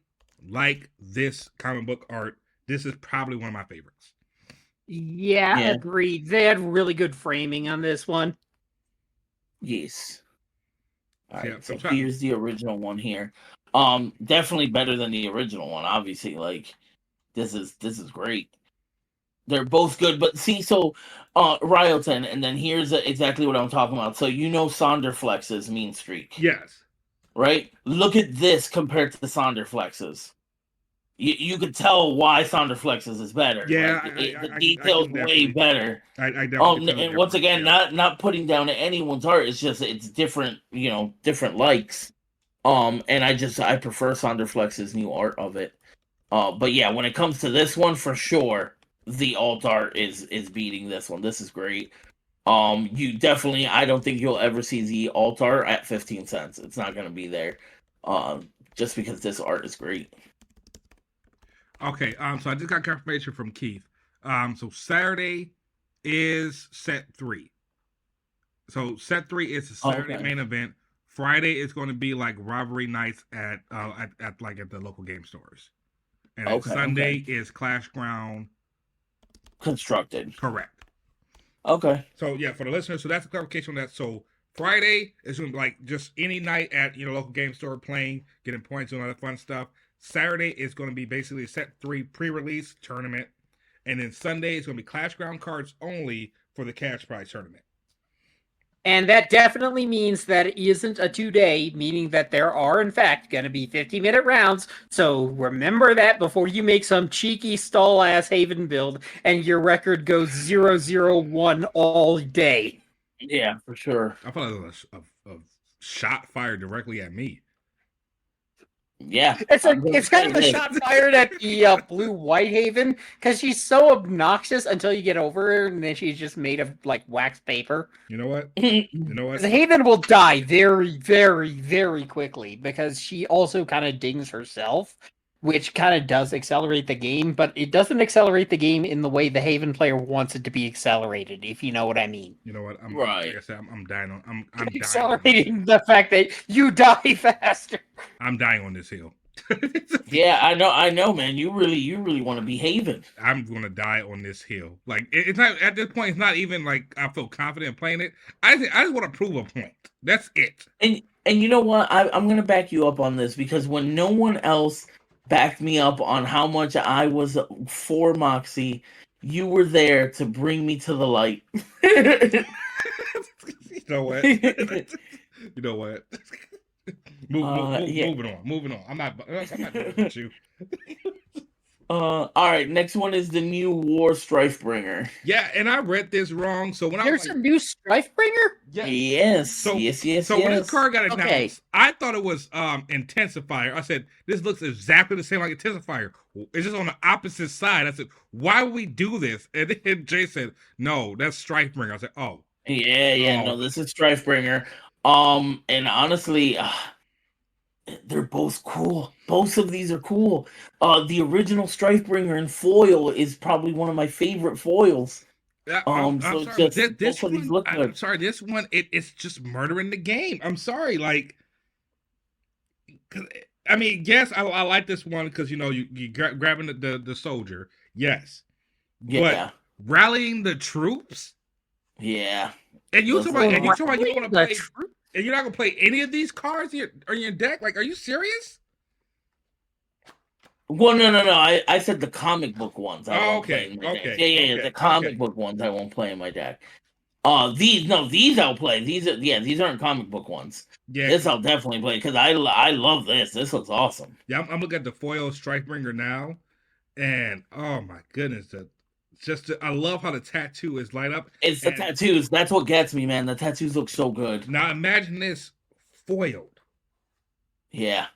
[SPEAKER 2] like this comic book art. This is probably one of my favorites.
[SPEAKER 3] Yeah, agreed. They had really good framing on this one.
[SPEAKER 1] Yes. All right,
[SPEAKER 2] Yeah,
[SPEAKER 1] so here's the original one here. Definitely better than the original one. Obviously, like this is great. They're both good, but see, so Ryotin, and then here's exactly what I'm talking about. So you know Sonderflex's Mean Streak.
[SPEAKER 2] Yes.
[SPEAKER 1] Right? Look at this compared to the Sonderflex's. You could tell why Sonderflex's is better.
[SPEAKER 2] Yeah,
[SPEAKER 1] like, the detail's way better.
[SPEAKER 2] I definitely.
[SPEAKER 1] And once again, not putting down anyone's art. It's just it's different, different likes. And I prefer Sonderflex's new art of it. But yeah, when it comes to this one, for sure, the alt art is beating this one. This is great. You definitely, I don't think you'll ever see the alt art at 15 cents. It's not going to be there. Just because this art is great.
[SPEAKER 2] Okay, so I just got confirmation from Keith. So Saturday is set 3. So set 3 is the Saturday main event. Friday is going to be like rivalry nights at the local game stores. And then Sunday is Clash Ground
[SPEAKER 1] Constructed.
[SPEAKER 2] Correct.
[SPEAKER 1] Okay.
[SPEAKER 2] So yeah, for the listeners, so that's the clarification on that. So Friday is going to be like just any night at local game store playing, getting points and all that fun stuff. Saturday is going to be basically set 3 pre-release tournament, and then Sunday is going to be Clash Ground cards only for the cash prize tournament.
[SPEAKER 3] And that definitely means that it isn't a 2-day, meaning that there are, in fact, going to be 50-minute rounds. So remember that before you make some cheeky stall-ass Haven build and your record goes 0-0-1 all day.
[SPEAKER 1] Yeah, for sure.
[SPEAKER 2] I thought it was a shot fired directly at me.
[SPEAKER 1] Yeah,
[SPEAKER 3] it's kind of a shot fired at the blue White Haven because she's so obnoxious until you get over her, and then she's just made of like wax paper.
[SPEAKER 2] You know what?
[SPEAKER 3] The Haven will die very, very, very quickly because she also kind of dings herself, which kind of does accelerate the game, but it doesn't accelerate the game in the way the Haven player wants it to be accelerated, if you know what I mean.
[SPEAKER 2] You know what?
[SPEAKER 1] Right.
[SPEAKER 2] Like I said, I'm dying on. I'm
[SPEAKER 3] accelerating the fact that you die faster.
[SPEAKER 2] I'm dying on this hill.
[SPEAKER 1] Yeah, I know, man. You really want to be Haven.
[SPEAKER 2] I'm gonna die on this hill. Like it's not at this point. It's not even like I feel confident playing it. I just want to prove a point. That's it.
[SPEAKER 1] And you know what? I'm gonna back you up on this because when no one else backed me up on how much I was for Moxie, you were there to bring me to the light.
[SPEAKER 2] You know what? You know what? Moving on. I'm not doing with you.
[SPEAKER 1] All right, next one is the new War Strifebringer.
[SPEAKER 2] Yeah, and I read this wrong. So when
[SPEAKER 3] there's a new Strifebringer?
[SPEAKER 1] Yes.
[SPEAKER 2] So
[SPEAKER 1] when
[SPEAKER 2] this card got announced, I thought it was Intensifier. I said, this looks exactly the same like Intensifier. It's just on the opposite side. I said, why would we do this? And then Jay said, no, that's Strifebringer. I said, oh.
[SPEAKER 1] Yeah, no, this is Strifebringer. And honestly, they're both cool. Both of these are cool. The original Strifebringer in foil is probably one of my favorite foils.
[SPEAKER 2] I'm
[SPEAKER 1] so
[SPEAKER 2] sorry,
[SPEAKER 1] just
[SPEAKER 2] this
[SPEAKER 1] both of these
[SPEAKER 2] one,
[SPEAKER 1] look good.
[SPEAKER 2] I'm sorry, this one it's just murdering the game. I'm sorry, like, I mean, yes, I like this one because you grabbing the soldier, yes,
[SPEAKER 1] yeah,
[SPEAKER 2] but rallying the troops,
[SPEAKER 1] yeah.
[SPEAKER 2] And you talking about you don't want to play. And you're not gonna play any of these cards on your deck? Like, are you serious?
[SPEAKER 1] Well, no. I said the comic book ones I
[SPEAKER 2] Oh,
[SPEAKER 1] won't play
[SPEAKER 2] okay,
[SPEAKER 1] in my deck.
[SPEAKER 2] okay,
[SPEAKER 1] Yeah.
[SPEAKER 2] okay,
[SPEAKER 1] The comic
[SPEAKER 2] okay.
[SPEAKER 1] book ones I won't play in my deck. These I'll play. These aren't comic book ones.
[SPEAKER 2] Yeah,
[SPEAKER 1] This I'll definitely play because I love this. This looks awesome.
[SPEAKER 2] yeah. I'm looking at the foil Strikebringer now, and oh my goodness, I love how the tattoo is light up.
[SPEAKER 1] It's the
[SPEAKER 2] And
[SPEAKER 1] tattoos. That's what gets me, man. The tattoos look so good.
[SPEAKER 2] now imagine this foiled.
[SPEAKER 1] Yeah.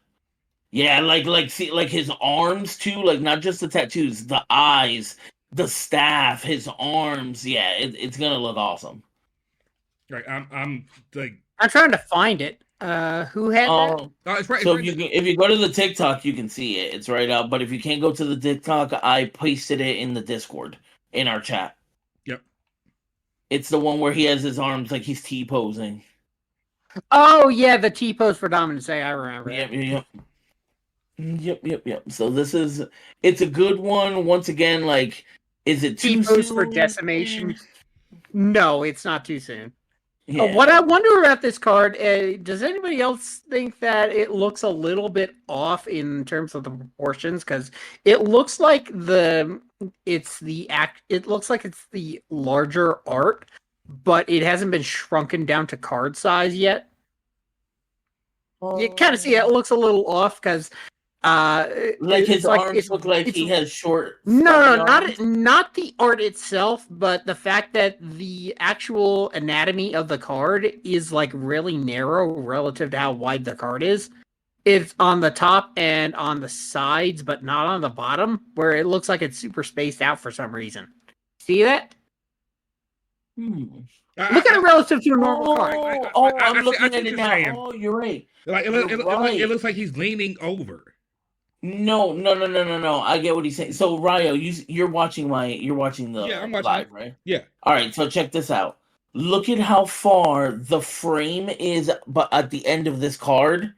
[SPEAKER 1] Yeah, see like his arms too, like not just the tattoos, the eyes, the staff, his arms. Yeah, it's gonna look awesome.
[SPEAKER 2] Right, I'm like,
[SPEAKER 3] I'm trying to find it. Who had that?
[SPEAKER 1] Oh,
[SPEAKER 2] it's right.
[SPEAKER 1] so
[SPEAKER 2] It's right.
[SPEAKER 1] if you go to the TikTok, you can see it. It's right out. But if you can't go to the TikTok, I pasted it in the Discord in our chat.
[SPEAKER 2] Yep.
[SPEAKER 1] It's the one where he has his arms like he's T posing.
[SPEAKER 3] Oh yeah, the T pose for Dominance. I remember.
[SPEAKER 1] Yep. So it's a good one. Once again, like, is it too
[SPEAKER 3] T pose
[SPEAKER 1] soon?
[SPEAKER 3] for Decimation. No, it's not too soon.
[SPEAKER 1] Yeah.
[SPEAKER 3] What I wonder about this card, does anybody else think that it looks a little bit off in terms of the proportions? Because it looks like it looks like it's the larger art, but it hasn't been shrunken down to card size yet. You kind of see it looks a little off because
[SPEAKER 1] like his arms look like he has short.
[SPEAKER 3] No, not the art itself, but the fact that the actual anatomy of the card is like really narrow relative to how wide the card is. It's on the top and on the sides, but not on the bottom, where it looks like it's super spaced out for some reason. See that? Look at it relative to a normal card.
[SPEAKER 1] I'm looking at it now.
[SPEAKER 2] Saying.
[SPEAKER 1] Oh, you're right.
[SPEAKER 2] It looks like he's leaning over.
[SPEAKER 1] No. I get what he's saying. So Ryo, you're watching the
[SPEAKER 2] I'm watching
[SPEAKER 1] live,
[SPEAKER 2] it.
[SPEAKER 1] right?
[SPEAKER 2] Yeah.
[SPEAKER 1] All right, so check this out. Look at how far the frame is, but at the end of this card.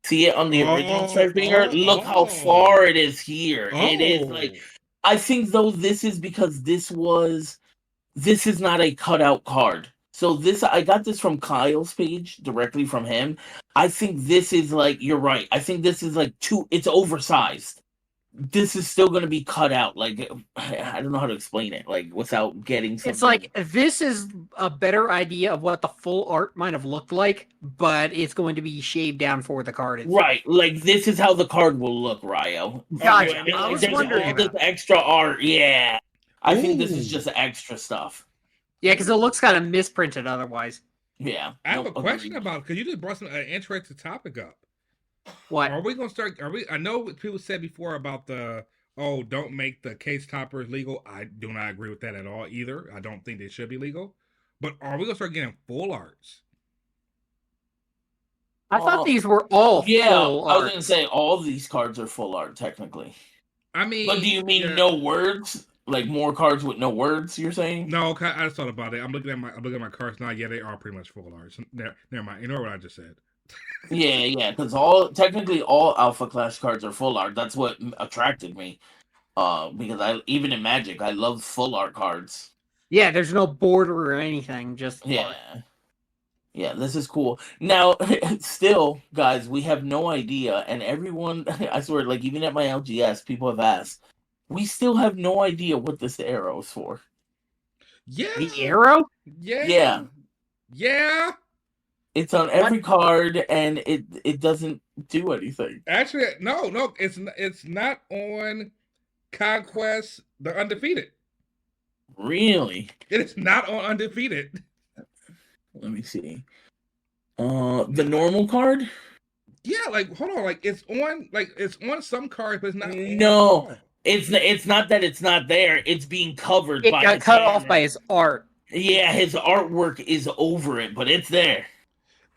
[SPEAKER 1] See it on the original Strikebringer? Look how far it is here. It is like, I think though this is because this is not a cutout card. So I got this from Kyle's page, directly from him. I think this is like, you're right. I think this is like it's oversized. This is still going to be cut out. Like, I don't know how to explain it, like, without getting something.
[SPEAKER 3] It's like, this is a better idea of what the full art might have looked like, but it's going to be shaved down for the card itself.
[SPEAKER 1] Right, like, this is how the card will look, Ryo.
[SPEAKER 3] Gotcha.
[SPEAKER 1] I was wondering all this extra art, yeah. I think this is just extra stuff.
[SPEAKER 3] Yeah, because it looks kind of misprinted otherwise.
[SPEAKER 1] Yeah.
[SPEAKER 2] I have a question about, because you just brought an interesting topic up.
[SPEAKER 3] What?
[SPEAKER 2] Are we going to start, I know what people said before about don't make the case toppers legal. I do not agree with that at all either. I don't think they should be legal. But are we going to start getting full arts?
[SPEAKER 3] I thought these were all full
[SPEAKER 1] I was going to say all these cards are full art, technically.
[SPEAKER 2] I mean...
[SPEAKER 1] But do you mean no words? Like more cards with no words, you're saying?
[SPEAKER 2] No, I just thought about it. I'm looking at my cards now. Yeah, they are pretty much full arts. Never mind. You know what I just said.
[SPEAKER 1] Yeah, because technically all Alpha Clash cards are full art. That's what attracted me. Because even in Magic, I love full art cards.
[SPEAKER 3] Yeah, there's no border or anything. Just art.
[SPEAKER 1] Yeah, this is cool. Now, still, guys, we have no idea, and everyone, I swear, like even at my LGS, people have asked. We still have no idea what this arrow is for.
[SPEAKER 2] Yeah.
[SPEAKER 3] The arrow?
[SPEAKER 1] Yeah. It's on every card, and it doesn't do anything.
[SPEAKER 2] Actually, no, it's not on Conquest the Undefeated.
[SPEAKER 1] Really?
[SPEAKER 2] It is not on Undefeated.
[SPEAKER 1] Let me see. The normal card?
[SPEAKER 2] Yeah, like hold on, it's on some cards, but it's not.
[SPEAKER 1] No. It's not that it's not there. It's being covered by.
[SPEAKER 3] It got cut off by his art.
[SPEAKER 1] Yeah, his artwork is over it, but it's there.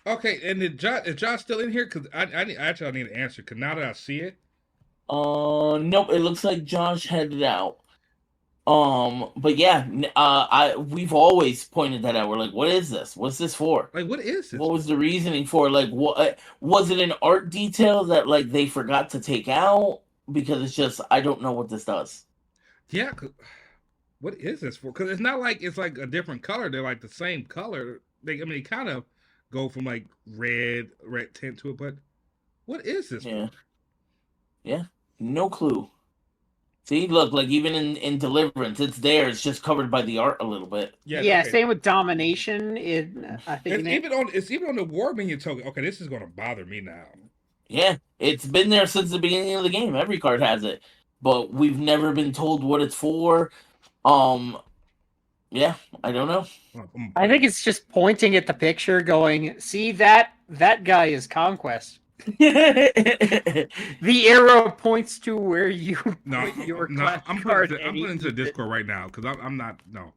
[SPEAKER 2] Okay, and is Josh still in here? Because I need an answer. Because now that I see it.
[SPEAKER 1] Nope. It looks like Josh headed out. But yeah, we've always pointed that out. We're like, what is this? What's this for?
[SPEAKER 2] Like, what is this?
[SPEAKER 1] What was the reasoning for? Like, what was it? An art detail that like they forgot to take out? Because it's just, I don't know what this does.
[SPEAKER 2] Yeah, what is this for? Because it's not like it's like a different color. They're like the same color. Kind of go from like red tint to it. But what is this
[SPEAKER 1] Yeah.
[SPEAKER 2] for?
[SPEAKER 1] Yeah. No clue. See, look, like even in Deliverance, it's there. It's just covered by the art a little bit.
[SPEAKER 2] Yeah,
[SPEAKER 3] Yeah,
[SPEAKER 2] okay.
[SPEAKER 3] same with Domination. I think
[SPEAKER 2] It's even on the war menu token. Okay, this is gonna bother me now.
[SPEAKER 1] Yeah, it's been there since the beginning of the game. Every card has it, but we've never been told what it's for. Um, yeah, I don't know.
[SPEAKER 3] I think it's just pointing at the picture, going, "See that guy is Conquest." The arrow points to where you
[SPEAKER 2] No,
[SPEAKER 3] put your
[SPEAKER 2] no,
[SPEAKER 3] class
[SPEAKER 2] I'm
[SPEAKER 3] card.
[SPEAKER 2] I'm putting into the Discord right now because I'm not no.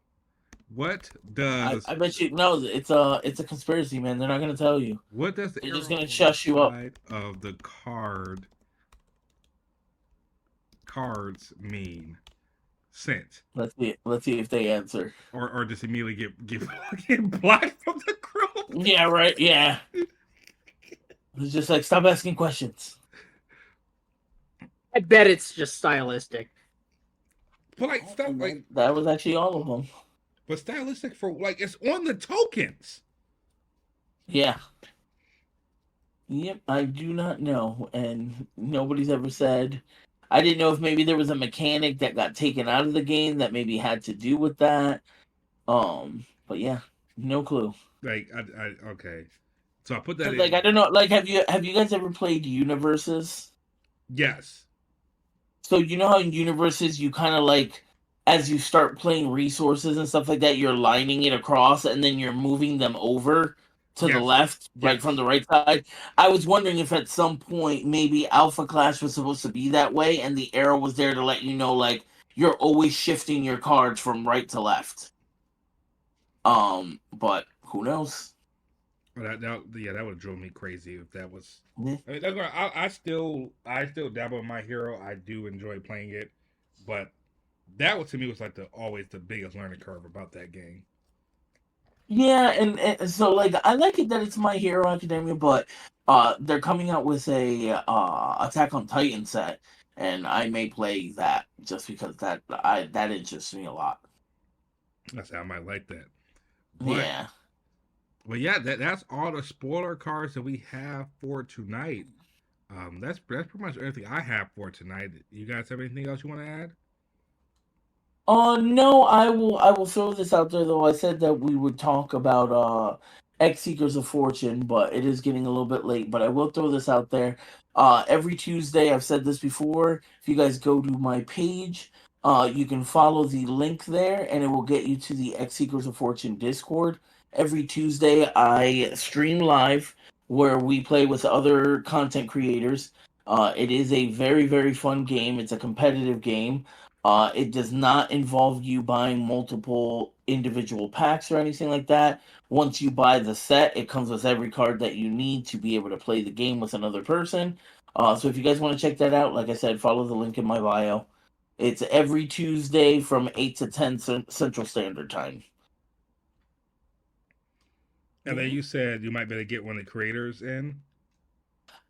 [SPEAKER 2] What does
[SPEAKER 1] I bet you no. It's a conspiracy, man. They're not gonna tell you.
[SPEAKER 2] what does the
[SPEAKER 1] They're
[SPEAKER 2] arrow
[SPEAKER 1] just gonna
[SPEAKER 2] on
[SPEAKER 1] shush
[SPEAKER 2] the
[SPEAKER 1] you up.
[SPEAKER 2] side of the cards mean? Sent
[SPEAKER 1] Let's see. Let's see if they answer.
[SPEAKER 2] or just immediately get blocked from the group?
[SPEAKER 1] Yeah, right. Yeah, it's just like stop asking questions.
[SPEAKER 3] I bet it's just stylistic.
[SPEAKER 2] But like stuff
[SPEAKER 1] And
[SPEAKER 2] like
[SPEAKER 1] that was actually all of them.
[SPEAKER 2] but stylistic for like it's on the tokens.
[SPEAKER 1] Yeah. Yep, I do not know, and nobody's ever said. I didn't know if maybe there was a mechanic that got taken out of the game that maybe had to do with that. But yeah, no clue.
[SPEAKER 2] Like I okay. So I put that
[SPEAKER 1] 'Cause,
[SPEAKER 2] in.
[SPEAKER 1] like I don't know, like have you guys ever played Universes?
[SPEAKER 2] Yes.
[SPEAKER 1] So you know how in Universes you kind of like as you start playing resources and stuff like that, you're lining it across and then you're moving them over to the
[SPEAKER 2] Yes.
[SPEAKER 1] left, like
[SPEAKER 2] Yes.
[SPEAKER 1] from the right side. I was wondering if at some point maybe Alpha Clash was supposed to be that way and the arrow was there to let you know like you're always shifting your cards from right to left. But who knows?
[SPEAKER 2] Yeah, that would drive me crazy if that was.
[SPEAKER 1] Yeah.
[SPEAKER 2] I mean, I still dabble in my hero. I do enjoy playing it, but that was to me was like always the biggest learning curve about that game.
[SPEAKER 1] Yeah, and so like I like it that it's My Hero Academia, but they're coming out with a Attack on Titan set, and I may play that just because that interests me a lot.
[SPEAKER 2] I said I might like that, but
[SPEAKER 1] Yeah.
[SPEAKER 2] yeah, that's all the spoiler cards that we have for tonight. That's pretty much everything I have for tonight. You guys have anything else you want to add?
[SPEAKER 1] No, I will throw this out there though. I said that we would talk about X Seekers of Fortune, but it is getting a little bit late. But I will throw this out there. Every Tuesday, I've said this before. If you guys go to my page, you can follow the link there, and it will get you to the X Seekers of Fortune Discord. Every Tuesday, I stream live where we play with other content creators. It is a very, very fun game. It's a competitive game. It does not involve you buying multiple individual packs or anything like that. Once you buy the set, it comes with every card that you need to be able to play the game with another person. So if you guys want to check that out, like I said, follow the link in my bio. It's every Tuesday from 8 to 10 Central Standard Time.
[SPEAKER 2] And then you said you might be able to get one of the creators in.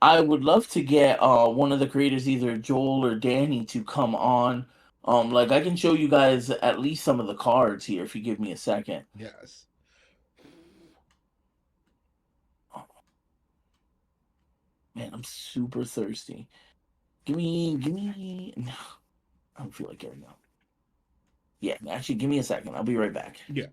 [SPEAKER 1] I would love to get one of the creators, either Joel or Danny, to come on. Like I can show you guys at least some of the cards here if you give me a second.
[SPEAKER 2] Yes.
[SPEAKER 1] Man, I'm super thirsty. Give me. No, I don't feel like getting up. Yeah, actually, give me a second. I'll be right back.
[SPEAKER 2] Yeah.